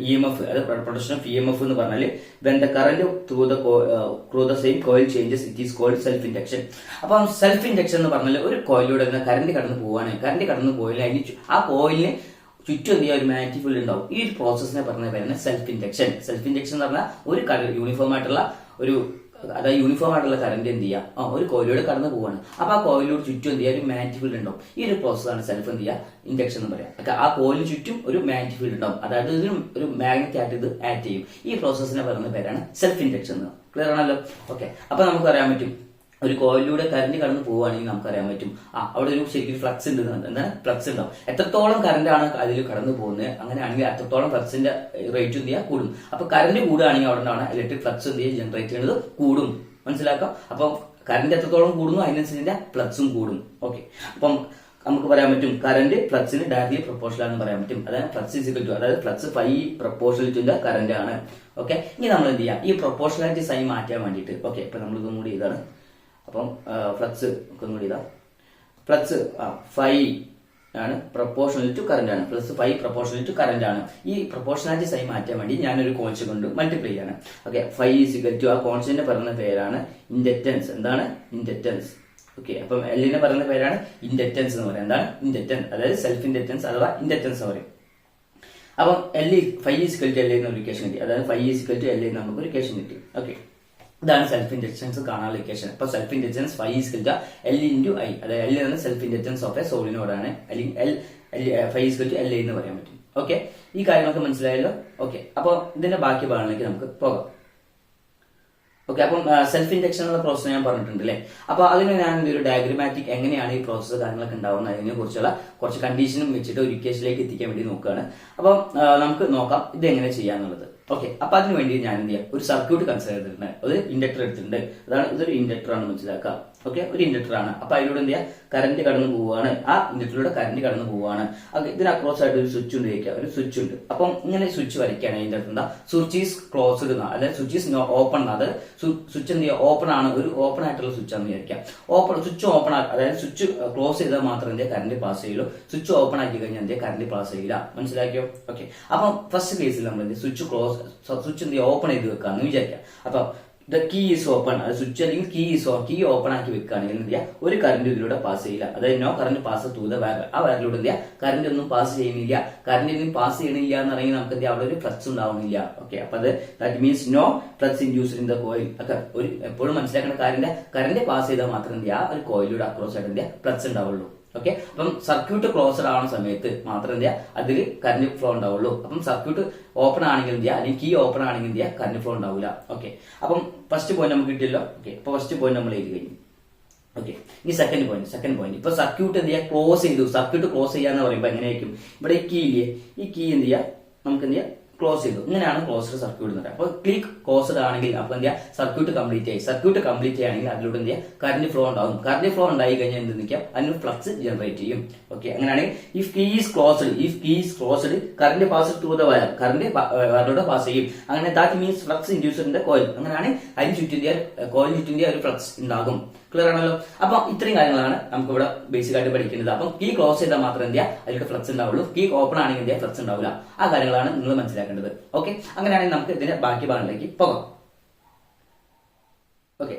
EMF, അതായത് പ്രൊഡക്ഷൻ ഓഫ് EMF എന്ന് പറഞ്ഞാൽ when the current through the same coil changes, it is called self induction. അപ്പം self induction എന്ന് പറഞ്ഞാൽ ഒരു കോയിലൂടെ കറന്റ് കടന്നു പോവാണ്. കറന്റ് കടന്നു പോയാൽ ആ കോയിലിന് ചുറ്റും എന്ത് ചെയ്യുക, ഒരു മാഗ്നറ്റിക് ഫീൽഡ് ഉണ്ടാവും. ഈ ഒരു പ്രോസസ്സിനെ പറഞ്ഞ പേരാണ് സെൽഫ് ഇൻഡക്ഷൻ. സെൽഫ് ഇൻഡക്ഷൻ എന്ന് പറഞ്ഞാൽ ഒരു യൂണിഫോം ആയിട്ടുള്ള അതായത് യൂണിഫോം ആയിട്ടുള്ള കറന്റ് എന്ത് ചെയ്യുക, ഒരു കോയിലൂടെ കടന്നു പോവാണ്. അപ്പൊ ആ കോയിലൂടെ ചുറ്റും എന്ത് ചെയ്യുക, ഒരു മാഗ്നറ്റിക് ഫീൽഡ് ഉണ്ടാവും. ഈ ഒരു പ്രോസസ്സാണ് സെൽഫ് എന്ത് ചെയ്യുക, ഇൻഡക്ഷൻ എന്ന് പറയാം. ആ കോയിലിന് ചുറ്റും ഒരു മാഗ്നറ്റിക് ഫീൽഡ് ഉണ്ടാവും, അതായത് ഇതിനും ഒരു മാഗ്നറ്റ് ആയിട്ട് ഇത് ആക്ട് ചെയ്യും. ഈ പ്രോസസ്സിനെ പറയുന്ന പേരാണ് സെൽഫ് ഇൻഡക്ഷൻ എന്ന്. ക്ലിയർ ആണല്ലോ? ഓക്കെ, അപ്പൊ നമുക്ക് അറിയാൻ പറ്റും ഒരു കോയിലൂടെ കറന്റ് കടന്നു പോവുകയാണെങ്കിൽ നമുക്കറിയാൻ പറ്റും അവിടെ ഒരു ശരിക്കും ഫ്ലക്സ് ഉണ്ട്. എന്താണ് ഫ്ലക്സ് ഉണ്ടാവും. എത്രത്തോളം കറന്റ് ആണ് അതിൽ കടന്നു പോകുന്നത്, അങ്ങനെയാണെങ്കിൽ അത്രത്തോളം ഫ്ലക്സിന്റെ റേറ്റ് എന്ത് ചെയ്യുക, കൂടും. അപ്പൊ കറന്റ് കൂടുകയാണെങ്കിൽ അവിടെ നിന്നാണ് ഇലക്ട്രിക് ഫ്ലക്സ് എന്ത് ചെയ്യുക, ജനറേറ്റ് ചെയ്യുന്നത് കൂടും. മനസ്സിലാക്കാം? അപ്പൊ കറന്റ് എത്രത്തോളം കൂടുന്നു അതിനനുസരിച്ച് ഫ്ലക്സും കൂടും. ഓക്കെ, അപ്പം നമുക്ക് പറയാൻ പറ്റും കറന്റ് ഫ്ലക്സിന് ഡയറക്ട്ലി പ്രൊപ്പോർഷണൽ ആണെന്ന് പറയാൻ പറ്റും. അതായത് ഫ്ലക്സ് ഇസിക്കൽ ടു, അതായത് flux phi proportional to the current ആണ്. ഓക്കെ, ഇനി നമ്മൾ എന്ത് ചെയ്യാം, ഈ പ്രൊപ്പോർഷണാലിറ്റി സൈൻ മാറ്റാൻ വേണ്ടിയിട്ട്. ഓക്കെ, ഇപ്പൊ നമ്മൾ ഇതും കൂടി ഇതാണ്. അപ്പം ഫ്ലക്സ് ഒന്നുകൂടി ഇതാ, ഫ്ലക്സ് ഫൈ ആണ് പ്രൊപ്പോർഷണൽ ടു കറന്റ് ആണ്. Plus phi proportional to current ആണ്. ഈ പ്രൊപ്പോർഷനാലിറ്റി സൈൻ മാറ്റാൻ വേണ്ടി ഞാനൊരു കോൺസ്റ്റന്റ് കൊണ്ട് മൾട്ടിപ്ലൈ ചെയ്യാണ്. ഓക്കെ, ഫൈ ഈസിക്കൽ ടു, ആ കോൺസ്റ്റന്റ് പറയുന്ന പേരാണ് ഇൻഡക്റ്റൻസ്. എന്താണ് ഇൻഡക്റ്റൻസ്? ഓക്കെ, അപ്പം എല്ലിനെ പറയുന്ന പേരാണ് ഇൻഡക്റ്റൻസ് എന്ന് പറയുന്നത്. എന്താണ് ഇൻഡക്റ്റൻസ്? അതായത് സെൽഫ് ഇൻഡക്റ്റൻസ് അഥവാ ഇൻഡക്റ്റൻസ് എന്ന് പറയും. അപ്പം ഫൈ ഈസിക്കൽ ടു എൽ എന്നൊരു ഇക്വേഷൻ കിട്ടി. അതായത് ഫൈ ഈസിക്കൽ ടു എൽ നമുക്ക് ഒരു ഇക്വേഷൻ കിട്ടി. ഓക്കെ, ഇതാണ് സെൽഫ് ഇൻഡക്റ്റൻസ് കാണാനുള്ള ഇക്വേഷൻ. അപ്പൊ self inductance phi is equal to L into I, അതായത് എൽ എന്ന self inductance of a solenoid ആണ്. അല്ലെങ്കിൽ ഫൈ ഈസിക്കൽ ടു എൽ എന്ന് പറയാൻ പറ്റും. ഓക്കെ, ഈ കാര്യങ്ങളൊക്കെ മനസ്സിലായല്ലോ? ഓക്കെ, അപ്പൊ ഇതിന്റെ ബാക്കി ഭാഗങ്ങളിലേക്ക് നമുക്ക് പോകാം. ഓക്കെ, അപ്പം സെൽഫ് ഇൻഡക്ഷൻ എന്നുള്ള പ്രോസസ് ഞാൻ പറഞ്ഞിട്ടുണ്ട് അല്ലേ. അപ്പൊ അതിന് ഞാൻ ഒരു ഡയഗ്രമാറ്റിക് എങ്ങനെയാണ് ഈ പ്രോസസ് കാര്യങ്ങളൊക്കെ ഉണ്ടാവുന്നത് അതിനെ കുറിച്ചുള്ള കുറച്ച് കണ്ടീഷനും വെച്ചിട്ട് ഒരു ഇക്വേഷനിലേക്ക് എത്തിക്കാൻ വേണ്ടി നോക്കുകയാണ്. അപ്പം നമുക്ക് നോക്കാം ഇത് എങ്ങനെ ചെയ്യാന്നുള്ളത്. ഓക്കെ, അപ്പൊ അതിന് വേണ്ടി ഞാൻ എന്ത് ചെയ്യാം, ഒരു സർക്യൂട്ട് കൺസിഡർ ചെയ്തിട്ടുണ്ട്. ഒരു ഇൻഡക്ടർ എടുത്തിട്ടുണ്ട്. അതാണ് ഇതൊരു ഇൻഡക്ടർ ആണ്, മനസ്സിലാക്കാം. ഓക്കെ, ഒരു ഇൻഡക്ടർ ആണ്. അപ്പൊ അതിലൂടെ എന്ത് ചെയ്യാം, കറന്റ് കടന്നു പോവുകയാണ്. ആ ഇൻഡക്ടറിലൂടെ കറന്റ് കടന്നു പോവുകയാണ്. ഇതിന് അക്രോസ് ആയിട്ട് ഒരു സ്വിച്ച് ഉണ്ട് വയ്ക്കുക, ഒരു സ്വിച്ച് ഉണ്ട്. അപ്പം ഇങ്ങനെ സ്വിച്ച് വരയ്ക്കുകയാണ്. അതിന്റെ അടുത്ത് എന്താ, സ്വിച്ച് ഈസ് ക്ലോസ്ഡ്, അതായത് സ്വിച്ച് ഈസ് ഓപ്പൺ. അത് സ്വിച്ച് എന്ത് ചെയ്യുക, ഓപ്പൺ ആണ്, ഒരു ഓപ്പൺ ആയിട്ടുള്ള സ്വിച്ച് ആണെന്ന് വിചാരിക്കാം. സ്വിച്ച് ഓപ്പൺ, അതായത് സ്വിച്ച് ക്ലോസ് ചെയ്താൽ മാത്രം എന്ത് കറന്റ് പാസ് ചെയ്യുള്ളൂ. സ്വിച്ച് ഓപ്പൺ ആക്കി കഴിഞ്ഞാൽ എന്ത് കറന്റ് പാസ് ചെയ്യില്ല. മനസ്സിലാക്കിയോ? ഓക്കെ, അപ്പം ഫസ്റ്റ് കേസിൽ നമ്മൾ സ്വിച്ച് സ്വിച്ച് എന്ത് ഓപ്പൺ ചെയ്ത് വെക്കാന്ന് വിചാരിക്കാം. അപ്പൊ ദ കീ ഈസ് ഓപ്പൺ, അത് സ്വിച്ച് അല്ലെങ്കിൽ കീ ഓപ്പൺ ആക്കി വെക്കുകയാണെങ്കിൽ എന്ത് ചെയ്യാം, ഒരു കറന്റ് ഇതിലൂടെ പാസ് ചെയ്യില്ല. അതായത് no current pass through the wire. ആ വയറിലൂടെ എന്ത് ചെയ്യാം, കറന്റ് ഒന്നും പാസ് ചെയ്യുന്നില്ല. കറന്റ് ഒന്നും പാസ് ചെയ്യണില്ല എന്ന് പറഞ്ഞാൽ നമുക്ക് എന്ത് അവിടെ ഒരു ഫ്ലക്സ് ഉണ്ടാവുന്നില്ല. ഓക്കെ, അപ്പൊ അത് that means no flux induced in the coil. ഒക്കെ ഒരു എപ്പോഴും മനസ്സിലാക്കേണ്ട കാര്യം, കറന്റ് പാസ് ചെയ്താൽ മാത്രം എന്ത് ചെയ്യാം, ഒരു കോയിലൂടെ അക്രോസ് ആയിട്ട് എന്ത് ഫ്ലക്സ് ഉണ്ടാവുള്ളൂ. ഓക്കെ, അപ്പം സർക്യൂട്ട് ക്ലോസ്ഡ് ആവുന്ന സമയത്ത് മാത്രം എന്ത് ചെയ്യുക, അതിൽ കറന്റ് ഫ്ലോ ഉണ്ടാവുള്ളൂ. അപ്പം സർക്യൂട്ട് ഓപ്പൺ ആണെങ്കിൽ എന്ത് ചെയ്യുക, അല്ലെങ്കിൽ കീ ഓപ്പൺ ആണെങ്കിൽ എന്ത് ചെയ്യുക, കറന്റ് ഫ്ലോ ഉണ്ടാവില്ല. ഓക്കെ, അപ്പം ഫസ്റ്റ് പോയിന്റ് നമുക്ക് കിട്ടിയല്ലോ. ഓക്കെ, അപ്പൊ ഫസ്റ്റ് പോയിന്റ് നമ്മൾ എഴുതി കഴിഞ്ഞു. ഓക്കെ, ഇനി സെക്കൻഡ് പോയിന്റ് ഇപ്പൊ സർക്യൂട്ട് എന്ത് ചെയ്യുക, ക്ലോസ് ചെയ്തു. സർക്യൂട്ട് ക്ലോസ് ചെയ്യാന്ന് പറയുമ്പോൾ എങ്ങനെയായിരിക്കും, ഇവിടെ ഈ കീ ഇല്ലേ, ഈ കീ എന്ത് ചെയ്യുക, നമുക്ക് എന്ത് ചെയ്യുക, ക്ലോസ് ചെയ്തു. ഇങ്ങനെയാണ് ക്ലോസ്ഡ് സർക്യൂട്ട് എന്ന് പറയുന്നത്. അപ്പോൾ ക്ലിക്ക് ക്ലോസ്ഡ് ആണെങ്കിൽ അപ്പൊ എന്ത് ചെയ്യുക, സർക്യൂട്ട് കംപ്ലീറ്റ് ആയി. സർക്യൂട്ട് കംപ്ലീറ്റ് ചെയ്യുകയാണെങ്കിൽ അതിലൂടെ എന്ത് ചെയ്യുക, കറന്റ് ഫ്ലോ ഉണ്ടാവും. കറന്റ് ഫ്ലോ ഉണ്ടായി കഴിഞ്ഞാൽ എന്ത് നിൽക്കാം, അതിന് ഫ്ലക്സ് ജനറേറ്റ് ചെയ്യും. ഓക്കെ, അങ്ങനെയാണെങ്കിൽ if key is closed current pass through the wire, current വയറിലൂടെ പാസ് ചെയ്യും. അങ്ങനെ that means flux induced in the coil. അങ്ങനെയാണ് അതിന് ചുറ്റിന്റെ കോയിൽ ചുറ്റിന്റെ ഒരു ഫ്ലക്സ് ഉണ്ടാകും. ക്ലിയർ ആണല്ലോ? അപ്പൊ ഇത്രയും കാര്യങ്ങളാണ് നമുക്ക് ഇവിടെ ബേസിക് ആയിട്ട് പഠിക്കുന്നത്. അപ്പം കീ ക്ലോസ് ചെയ്താൽ മാത്രം എന്ത് ചെയ്യുക, അതിലൂടെ ഫ്ലക്സ് ഉണ്ടാവുള്ളൂ. കീ ഓപ്പൺ ആണെങ്കിൽ എന്ത് ഫ്ലക്സ് ഉണ്ടാവില്ല. ആ കാര്യങ്ങളാണ് നിങ്ങൾ മനസ്സിലാക്കേണ്ടത്. ഓക്കെ, അങ്ങനെയാണെങ്കിൽ നമുക്ക് ഇതിന്റെ ബാക്കി ഭാഗങ്ങളിലേക്ക് പോകാം. ഓക്കെ,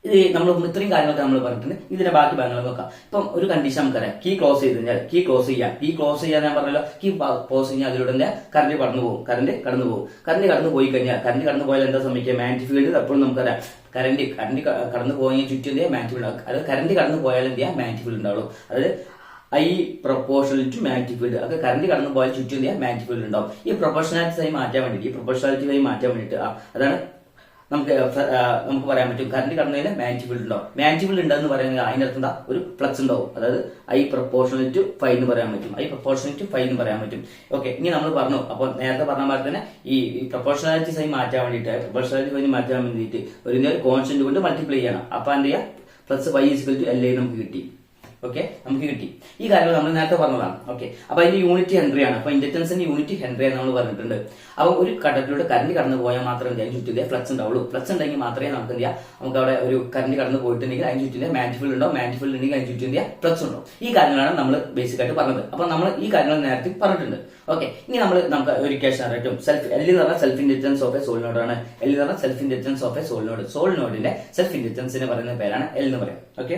ഇത് നമ്മൾ ഇത്രയും കാര്യങ്ങളൊക്കെ നമ്മൾ പറഞ്ഞിട്ടുണ്ട്. ഇതിന്റെ ബാക്കി ഭാഗങ്ങൾ നോക്കാം. ഇപ്പം ഒരു കണ്ടീഷൻ നമുക്കറിയാം, കീ ക്ലോസ് ചെയ്ത് കഴിഞ്ഞാൽ കീ ക്ലോസ് ചെയ്യാൻ ഞാൻ പറഞ്ഞല്ലോ, കീ ക്ലോസ് കഴിഞ്ഞാൽ അതിലൂടെ എന്താ കറന്റ് കടന്നു പോകും. കറന്റ് കടന്നു പോയി കഴിഞ്ഞാൽ, കറന്റ് കടന്നു പോയാൽ എന്താ സംഭവിക്കുക, മാഗ്നറ്റിക് ഫീൽഡ് എപ്പോഴും നമുക്കറിയാം കറന്റ് കടന്നു പോയി ചുറ്റും എന്ത് മാഗ്നറ്റിക് ഫീൽഡ് ഉണ്ടാവും. അതായത് കറന്റ് കടന്നു പോയാൽ എന്ത് ചെയ്യാം, മാഗ്നറ്റിക് ഫീൽഡ് ഉണ്ടാവുള്ളൂ. അതായത് I proportional to magnetic field. അത് കറന്റ് കടന്നു പോയാൽ ചുറ്റും മാഗ്നറ്റിക് ഫീൽഡ് ഉണ്ടാവും. ഈ പ്രൊപ്പോർഷണാലിറ്റി മാറ്റാൻ വേണ്ടിയിട്ട് അതാണ് നമുക്ക് പറയാൻ പറ്റും കറന്റ് കടന്നതിന് മാഗ്നറ്റിക് ഫീൽഡ് ഉണ്ടാവും. മാഗ്നറ്റിക് ഫീൽഡ് ഉണ്ടെന്ന് പറയുന്നത് അതിനകത്ത് എന്താ ഒരു ഫ്ലക്സ് ഉണ്ടാവും. അതായത് ഐ പ്രൊപ്പോർഷണൽ ടു ഫൈ എന്ന് പറയാൻ പറ്റും. ഐ പ്രൊപ്പോർഷണൽ ടു ഫൈ എന്ന് പറയാൻ പറ്റും. ഓക്കെ, ഇനി നമ്മൾ പറഞ്ഞു. അപ്പൊ നേരത്തെ പറഞ്ഞ പോലെ തന്നെ ഈ പ്രൊപ്പോർഷണാലിറ്റി സൈൻ മാറ്റാൻ വേണ്ടിയിട്ട് പ്രൊപ്പോർഷണാലിറ്റി സൈൻ മാറ്റാൻ വേണ്ടിയിട്ട് ഒരു കോൺസ്റ്റന്റ് കൊണ്ട് മൾട്ടിപ്ലൈ ചെയ്യണം. അപ്പൊ എന്ത് ചെയ്യാം, plus phi equal to L നമുക്ക് കിട്ടി. ഓക്കെ, നമുക്ക് കിട്ടി. ഈ കാര്യങ്ങൾ നമ്മൾ നേരത്തെ പറഞ്ഞതാണ്. ഓക്കെ, അപ്പൊ അതിന്റെ യൂണിറ്റ് ഹെൻറി ആണ്. അപ്പൊ ഇൻഡക്ടൻസിന്റെ യൂണിറ്റ് ഹെൻറി ആണ് നമ്മൾ പറഞ്ഞിട്ടുണ്ട്. അപ്പൊ ഒരു ഘട്ടത്തിലൂടെ കറന്റ് കടന്നു പോയാൽ മാത്രമേ അതിന് ചുറ്റിലെ ഫ്ലക്സ് ഉണ്ടാവുള്ളൂ. ഫ്ലക്സ് ഉണ്ടെങ്കിൽ മാത്രമേ നമുക്ക് എന്ത് ചെയ്യാം, നമുക്ക് അവിടെ ഒരു കറന്റ് കടന്നു പോയിട്ടുണ്ടെങ്കിൽ അതിന് ചുറ്റിലെ മാഗ്നറ്റിക് ഫീൽഡ് ഉണ്ടാവും. മാഗ്നറ്റിക് ഫീൽഡ് ഉണ്ടെങ്കിൽ അതിന് ചുറ്റും ഫ്ലക്സ് ഉണ്ടാവും. ഈ കാര്യങ്ങളാണ് നമ്മൾ ബേസിക് ആയിട്ട് പറഞ്ഞത്. അപ്പൊ നമ്മൾ ഈ കാര്യങ്ങൾ നേരത്തെ പറഞ്ഞിട്ടുണ്ട്. ഓക്കെ, ഇനി നമുക്ക് ഒരു ഇക്വേഷൻ അറിയാം. എൽ എന്ന് പറഞ്ഞാൽ self inductance of a solenoid ആണ്. എൽ എന്ന് പറഞ്ഞാൽ self inductance of a solenoid. സോളിനോഡിന്റെ സെൽഫ് ഇൻഡക്ടൻസിന് പറയുന്ന പേരാണ് എൽ എന്ന് പറയാം. ഓക്കെ,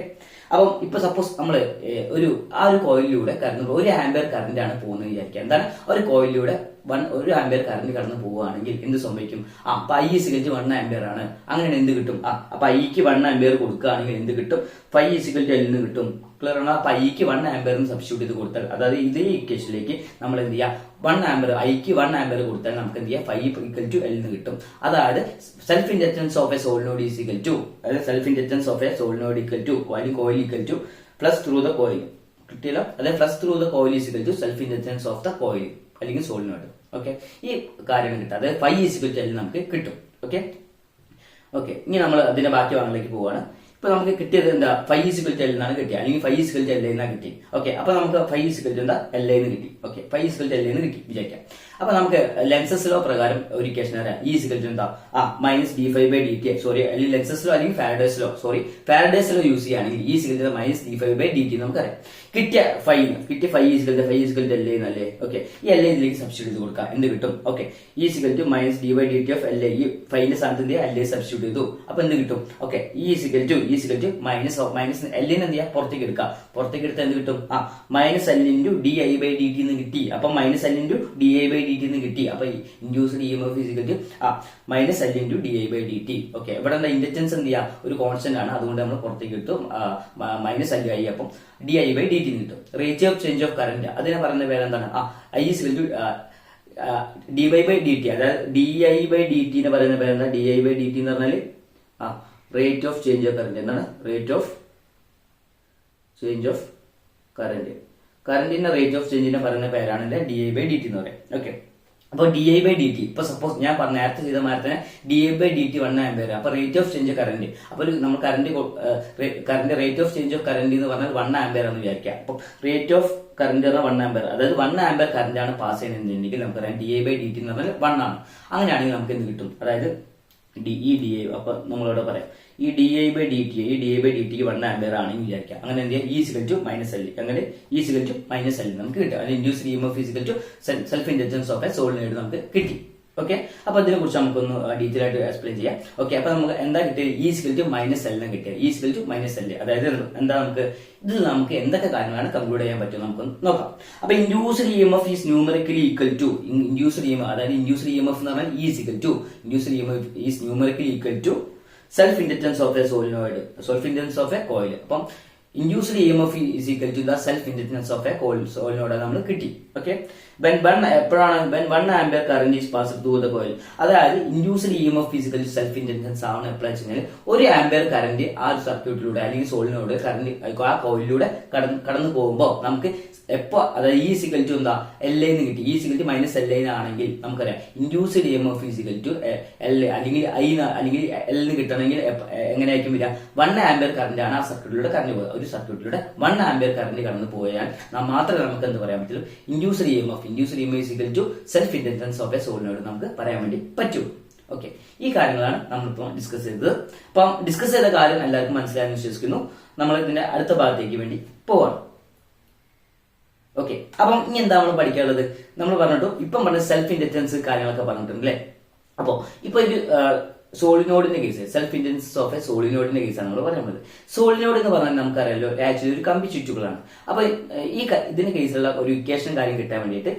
അപ്പം ഇപ്പൊ സപ്പോസ് നമ്മൾ ഒരു കോയിലിലൂടെ കറണ്ട് 1 ആംപിയർ കറന്റ് ആണ് പോകുന്നത് വിചാരിക്കുക. എന്താണ്, ഒരു കോയിലിലൂടെ 1 ആംപിയർ കറന്റ് കടന്നു പോവുകയാണെങ്കിൽ എന്ത് സംഭവിക്കും? അപ്പൊ ഐ ഇസിക്കൽ 1 ആംപിയർ ആണ്. അങ്ങനെ എന്ത് കിട്ടും? അപ്പൊ ഐക്ക് 1 ആംപിയർ കൊടുക്കുകയാണെങ്കിൽ എന്ത് കിട്ടും? ഫൈ ഇസിക്കൽ എൽ എന്ന് കിട്ടും. ക്ലിയർ ആണ്. അപ്പൊ ഐക്ക് 1 ആംപിയർ സബ്സ്റ്റിറ്റ്യൂട്ട് ചെയ്ത് കൊടുത്താൽ, അതായത് ഇതേ ഇക്വേഷനിലേക്ക് നമ്മൾ എന്ത് ചെയ്യാം, 1 ആംപിയർ ഐക്ക് 1 ആംപിയർ കൊടുത്താൽ നമുക്ക് എന്ത് ചെയ്യാം, ഫൈ ഇക്വൽ ടു എൽ എന്ന് കിട്ടും. അതായത് self inductance of a solenoid is equal to, അതായത് self inductance of a solenoid equal to coil equal to plus through the coil. കിട്ടിയല്ലോ. അതായത് plus through the coil is equal to self inductance of the coil അല്ലെങ്കിൽ solenoid. Okay, ഈ കാര്യം കിട്ടും. അതായത് phi is equal to L നമുക്ക് കിട്ടും. Okay, ഇനി നമ്മൾ അതിന്റെ ബാക്കി ഭാഗങ്ങളിലേക്ക് പോവാണ്. ഇപ്പൊ നമുക്ക് കിട്ടിയത് എന്താ, ഫൈ ഈക്വൽ ടു എൽ എന്നാണ് കിട്ടിയത്, അല്ലെങ്കിൽ ഫൈ ഈക്വൽ ടു എൽ എന്നാണ് കിട്ടി. ഓക്കെ, അപ്പൊ നമുക്ക് ഫൈ ഈക്വൽ ടു എന്താ, എൽ എന്ന് കിട്ടി. Okay, phi equal to L എന്ന് കിട്ടി വിചാരിക്കാം. അപ്പൊ നമുക്ക് ലെൻസസ് ലോ പ്രകാരം ഒരു ഇക്വേഷൻ അറിയാം. ഈ ഈക്വൽ ടു എന്താ, മൈനസ് ഡി ഫൈവ് ബൈ ഡി ടി. സോറി, അല്ലെങ്കിൽ ലെൻസസ് ലോ അല്ലെങ്കിൽ ഫാരഡേസ് ലോ യൂസ് ചെയ്യുകയാണെങ്കിൽ E equal to minus D five by D t നമുക്കറിയാം. കിട്ടിയ ഫൈ ഈക്വൽ ടു എൽ എന്നല്ലേ. ഓക്കെ, ഈ എൽ ഇതിലേക്ക് സബ്സ്റ്റിറ്റ്യൂട്ട് ചെയ്ത് കൊടുക്കാം. എന്ത് കിട്ടും? Okay, equal to minus d by D t of L. ഈ ഫൈന്റെ സ്ഥാനത്ത് എൽ സബ്സ്റ്റിറ്റ്യൂട്ട് ചെയ്തു. അപ്പൊ എന്ത് കിട്ടും? ഓക്കെ, ഈക്വൽ ടു മൈനസ് എല്ലിന് എന്ത് ചെയ്യാം, പുറത്തേക്ക് എടുക്കാം. പുറത്തേക്ക് എടുത്താൽ എന്ത് കിട്ടും? Minus L into d I by D T എന്ന് കിട്ടി. അപ്പൊ minus L into d I by D T എന്ന് കിട്ടി. അപ്പൊ induced E M F equal to minus L into d I by D t. Okay, ഇവിടെ എന്താ inductance എന്ത് ചെയ്യാം, ഒരു കോൺസ്റ്റന്റ് ആണ്. അതുകൊണ്ട് നമ്മൾ പുറത്തേക്ക് ഇട്ടു മൈനസ് എൽ ഐ. അപ്പം D I by D T കിട്ടും. Rate of change of current അതിനെ പറയുന്ന പേരെന്താണ്? I is to D Y by D T. അതായത് D I by D T എന്ന് പറയുന്ന പേരെന്താ? D I by D T എന്ന് പറഞ്ഞാൽ rate of change of current. എന്താണ് rate of change of current? കറന്റിന്റെ റേറ്റ് ഓഫ് ചേഞ്ചിനെ പറയുന്ന പേരാണ് D I by D T എന്ന് പറയാം. ഓക്കെ, അപ്പൊ d I by D t ഇപ്പൊ സപ്പോസ് ഞാൻ നേരത്തെ ചെയ്ത മാതിരി തന്നെ d I by D t 1 ampere. അപ്പൊ റേറ്റ് ഓഫ് ചേഞ്ച് കറന്റ്, അപ്പൊ നമ്മൾ current rate of change of current എന്ന് പറഞ്ഞാൽ 1 ആംപിയർ എന്ന് വിചാരിക്കാം. അപ്പൊ റേറ്റ് ഓഫ് കറന്റ് പറഞ്ഞാൽ 1 ആംപിയർ, അതായത് 1 ആംപിയർ കറന്റ് ആണ് പാസ് ചെയ്യുന്നതെങ്കിൽ നമുക്കറിയാം d I by D T എന്ന് പറഞ്ഞാൽ 1 ആണ്. അങ്ങനെയാണെങ്കിൽ നമുക്ക് എന്ത് കിട്ടും? അതായത് ഡി ഐ, അപ്പൊ നമ്മളിവിടെ പറയാം ഈ d I by D t 1 ampere ആണെന്ന് വിചാരിക്കാം. അങ്ങനെ എന്ത് ചെയ്യാം, ഈക്വൽ ടു മൈനസ് എൽ. അങ്ങനെ ഈക്വൽ ടു മൈനസ് എൽ നമുക്ക് കിട്ടും. അതിന് induced E M F equal to self inductance of a solenoid നമുക്ക് കിട്ടി. ഓക്കെ, അപ്പൊ അതിനെ കുറിച്ച് നമുക്കൊന്ന് ഡീറ്റെയിൽ ആയിട്ട് എക്സ്പ്ലെയിൻ ചെയ്യാം. ഓക്കെ, അപ്പൊ നമുക്ക് എന്താ കിട്ടിയത്? ഈക്വൽ ടു മൈനസ് എൽ കിട്ടിയത്. ഈക്വൽ ടു മൈനസ് എൽ, അതായത് എന്താ, ഇതിൽ നമുക്ക് എന്തൊക്കെ കാര്യങ്ങളാണ് കൺക്ലൂഡ് ചെയ്യാൻ പറ്റും നമുക്കൊന്ന് നോക്കാം. അപ്പൊ induced E M F is numerically equal to അതായത് ഇൻഡ്യൂസ്ഡ് ഇ എം എഫ് എന്ന് പറഞ്ഞാൽ equal to induced E M F is numerically equal to self inductance of a solenoid, self inductance of a coil. അപ്പം induced E M F is equal to the self inductance of a coil. Solenoid നമ്മൾ കിട്ടി. Okay, എപ്പോഴാണ് 1 ampere current is pass through the coil. അതായത് induced E M F physical self inductance ആണ് എപ്പോഴാണ് വെച്ചാൽ 1 ampere current ആ ഒരു സർക്യൂട്ടിലൂടെ അല്ലെങ്കിൽ സോളിനോട് കറന്റ് ആ കോയിലൂടെ കടന്നു പോകുമ്പോൾ നമുക്ക് എപ്പോ, അതായത് ഈ സിക്കൽ ടു എന്താ, എൽ എന്ന് കിട്ടി. ഈ സിക്കൽ ടു മൈനസ് എൽ ആണെങ്കിൽ നമുക്കറിയാം induced E M F physical to L അല്ലെങ്കിൽ അല്ലെങ്കിൽ എൽ എന്ന് കിട്ടണമെങ്കിൽ എങ്ങനെയായിരിക്കും വരിക? 1 ആംപിയർ കറന്റ് ആണ് ആ സർക്യൂട്ടിലൂടെ കറന്റ് പോകുക. ഒരു സർക്യൂട്ടിലൂടെ 1 ആംപിയർ കറന്റ് കടന്നു പോയാൽ മാത്രമേ നമുക്ക് എന്ത് പറയാൻ പറ്റുള്ളൂ, induced E M F equal to self inductance of a solenoid നമുക്ക് പറയാൻ വേണ്ടി പറ്റൂ. ഓക്കെ, ഈ കാര്യങ്ങളാണ് നമ്മളിപ്പോൾ ഡിസ്കസ് ചെയ്തത്. അപ്പം ഡിസ്കസ് ചെയ്ത കാര്യം എല്ലാവർക്കും മനസ്സിലായെന്ന് വിശ്വസിക്കുന്നു. നമ്മൾ ഇതിന്റെ അടുത്ത ഭാഗത്തേക്ക് വേണ്ടി പോവാണ്. ഓക്കെ, അപ്പം ഇനി എന്താ നമ്മൾ പഠിക്കാനുള്ളത്? നമ്മൾ പറഞ്ഞിട്ടു ഇപ്പം പറഞ്ഞ സെൽഫ് ഇൻഡക്റ്റൻസ് കാര്യങ്ങളൊക്കെ പറഞ്ഞിട്ടുണ്ട് അല്ലേ. അപ്പോ ഇപ്പൊ ഒരു സോളിനോഡിന്റെ case, self inductance of a സോളിനോഡിന്റെ കേസാണ് നമ്മൾ പറയുന്നത്. സോളിനോഡ് എന്ന് പറഞ്ഞാൽ നമുക്കറിയാലോ ആക്ച്വലി ഒരു കമ്പി ചുറ്റുകളാണ്. അപ്പൊ ഇതിന്റെ കേസിലുള്ള ഒരു ഇക്വേഷൻ കാര്യം കിട്ടാൻ വേണ്ടിയിട്ട്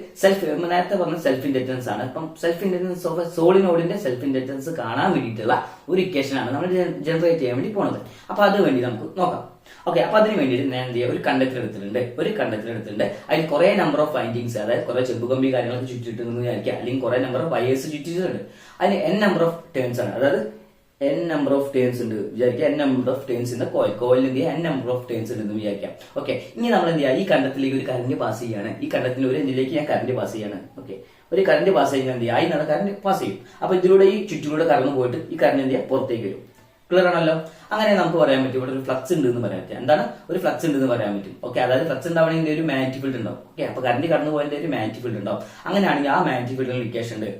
നേരത്തെ പറഞ്ഞ സെൽഫ് ഇൻഡക്റ്റൻസ് ആണ്. അപ്പം സെൽഫ് ഇൻഡക്റ്റൻസ് ഓഫ് എ സോളിനോഡിന്റെ സെൽഫ് ഇൻഡക്റ്റൻസ് കാണാൻ വേണ്ടിയിട്ടുള്ള ഒരു ഇക്വേഷൻ ആണ് നമ്മൾ ജനറേറ്റ് ചെയ്യാൻ വേണ്ടി പോണത്. അപ്പൊ അത് വേണ്ടി നമുക്ക് നോക്കാം. ഓക്കെ, അപ്പൊ അതിന് വേണ്ടിയിട്ട് ഞാൻ എന്ത് ചെയ്യുക, ഒരു കണ്ടക്ടർ എടുത്തിട്ടുണ്ട്. അതിൽ കുറെ നമ്പർ ഓഫ് വൈൻഡിങ്സ്, അതായത് കുറെ ചെമ്പുകമ്പി കാര്യങ്ങളൊക്കെ ചുറ്റിട്ടുണ്ടെന്ന് വിചാരിക്കുക, അല്ലെങ്കിൽ കുറെ നമ്പർ ഓഫ് വയേഴ്സ് ചുറ്റിച്ചിട്ടുണ്ട്. അതിന് n നമ്പർ ഓഫ് ടേൺസ് ആണ്, അതായത് n നമ്പർ ഓഫ് ടേൺസ് ഉണ്ട് വിചാരിക്കുക, n number of turns in coil എന്ത് ചെയ്യാം, n നമ്പർ ഓഫ് ടേൺസ് ഉണ്ടെന്ന് വിചാരിക്കാം. ഓക്കെ, ഇനി നമ്മൾ എന്ത് ചെയ്യാം, ഈ കണ്ടത്തിലേക്ക് ഒരു കറന്റ് പാസ് ചെയ്യാണ്, ഈ കണ്ടത്തിൽ ഒരു എൻഡിലേക്ക് ഞാൻ കറന്റ് പാസ് ചെയ്യാണ്. ഓക്കെ, ഒരു കറന്റ് പാസ് ചെയ്യുന്നത് എന്ത് ചെയ്യാം, ഈ നട കറന്റ് പാസ് ചെയ്യും. അപ്പൊ ഇതിലൂടെ ഈ ചുറ്റിലൂടെ കടന്നു പോയിട്ട് ഈ കറന്റ് എന്ത് ചെയ്യാം, പുറത്തേക്ക് വരും. ക്ലിയർ ആണല്ലോ? അങ്ങനെ നമുക്ക് പറയാൻ പറ്റും ഇവിടെ ഒരു ഫ്ലക്സ് ഉണ്ട് എന്ന് പറയാൻ പറ്റും. എന്താണ് ഒരു ഫ്ലക്സ് ഉണ്ട് എന്ന് പറയാൻ പറ്റും. ഓക്കെ, അതായത് ഫ്ലക്സ് ഉണ്ടാവണമെങ്കിൽ ഒരു മാഗ്നറ്റിക് ഫീൽഡ് ഉണ്ടാവും. ഓക്കെ, അപ്പൊ കറന്റ് കടന്നു പോയതിന്റെ ഒരു മാഗ്നറ്റിക് ഫീൽഡ് ഉണ്ടാവും. അങ്ങനെയാണെങ്കിൽ ആ മാഗ്നറ്റിക് ഫീൽഡിന് ഇക്വേഷൻ ഉണ്ട്.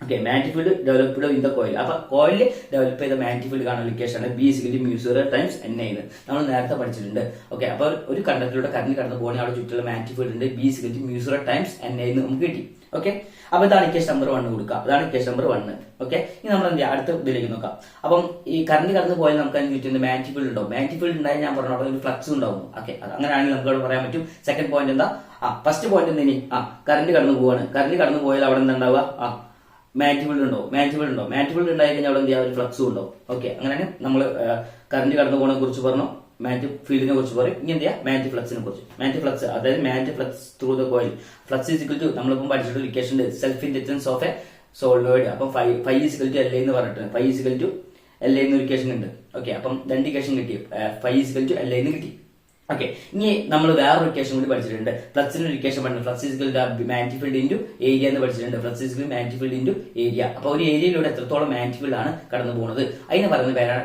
Okay, magnetic field developed in the coil. അപ്പൊ കോയിൽ ഡെവലപ്പ് ചെയ്ത മാഗ്നറ്റിക് ഫീൽഡ് കാണുന്ന ഇക്വേഷൻ ആണ് B = μ0 ടൈംസ് N എന്ന് നമ്മൾ നേരത്തെ പഠിച്ചിട്ടുണ്ട്. ഓക്കെ, അപ്പൊ ഒരു കണ്ടക്ടറിലൂടെ കറന്റ് കടന്നു പോകണമെങ്കിൽ അവിടെ ചുറ്റുള്ള മാഗ്നറ്റിക് ഫീൽഡ് ഉണ്ട്, B = μ0 ടൈംസ് N എന്ന് നമുക്ക് കിട്ടി. ഓക്കെ, അപ്പൊ ഇതാണ് ഇക്വേഷൻ നമ്പർ 1 കൊടുക്കുക. അതാണ് ഇക്വേഷൻ നമ്പർ 1. ഓക്കെ, ഇനി നമ്മൾ എന്ത് ചെയ്യാം, അടുത്ത ഇതിലേക്ക് നോക്കാം. അപ്പം ഈ കറന്റ് കടന്നു പോയാൽ നമുക്ക് അതിന് ചുറ്റും മാഗ്നറ്റിക് ഫീൽഡ് ഉണ്ടാവും. മാഗ്നറ്റിക് ഫീൽഡ് ഉണ്ടായാൽ ഞാൻ പറഞ്ഞു അവിടെ ഒരു ഫ്ലക്സ് ഉണ്ടാവും. ഓക്കെ, അങ്ങനെയാണെങ്കിൽ നമുക്ക് അവിടെ പറയാൻ പറ്റും. സെക്കൻഡ് പോയിന്റ് എന്താ, ഫസ്റ്റ് പോയിന്റ് എന്തിനി, കറന്റ് കടന്നു പോവാണ്. കറന്റ് കടന്നു പോയാൽ അവിടെ എന്താ ഉണ്ടാവുക, മാഗ്നറ്റിക് ഫീൽഡ് ഉണ്ടോ, മാഗ്നറ്റിക് ഫീൽഡ് ഉണ്ടോ, മാഗ്നറ്റിക് ഫീൽഡ് ഉണ്ടായി കഴിഞ്ഞാൽ അവിടെ എന്ത് ചെയ്യാം, ഒരു ഫ്ലക്സും ഉണ്ടാവും. ഓക്കെ, അങ്ങനെയാണ് നമ്മൾ കറന്റ് കടന്നു പോകുന്നതിനെ കുറിച്ച് പറഞ്ഞു, മാഗ്നറ്റിക് ഫീൽഡിനെ കുറിച്ച് പറയും. ഇനി എന്ത് ചെയ്യാം, മാഗ്നറ്റിക് ഫ്ലക്സിനെ കുറിച്ച്. മാഗ്നറ്റിക് ഫ്ലക്സ് അതായത് magnetic flux through the coil. Flux equal to നമ്മളിപ്പം പഠിച്ചിട്ടുള്ള ഇക്വേഷൻ ഉണ്ട്, self inductance of a solenoid. അപ്പം ഫൈ = LA എന്ന് പറഞ്ഞിട്ടുണ്ട്. ഫൈ = LA എന്നൊരു ഇക്വേഷൻ ഉണ്ട്. ഓക്കെ, അപ്പം രണ്ട് ഇക്വേഷൻ കിട്ടി, ഫൈ = LA എന്ന് കിട്ടി. ഓക്കെ, ഇനി നമ്മൾ വേറൊരു ഇക്വേഷൻ കൂടി പഠിച്ചിട്ടുണ്ട്. ഫ്ലക്സിന് ഒരു ഇക്വേഷൻ പറഞ്ഞു, flux = magnetic field into area എന്ന് പഠിച്ചിട്ടുണ്ട്. Flux = magnetic field into area. അപ്പൊ ഒരു ഏരിയയിലൂടെ എത്രത്തോളം മാഗ്നറ്റിക് ഫീൽഡ് ആണ് കടന്നു പോകുന്നത് അതിന് പറയുന്ന പേരാണ്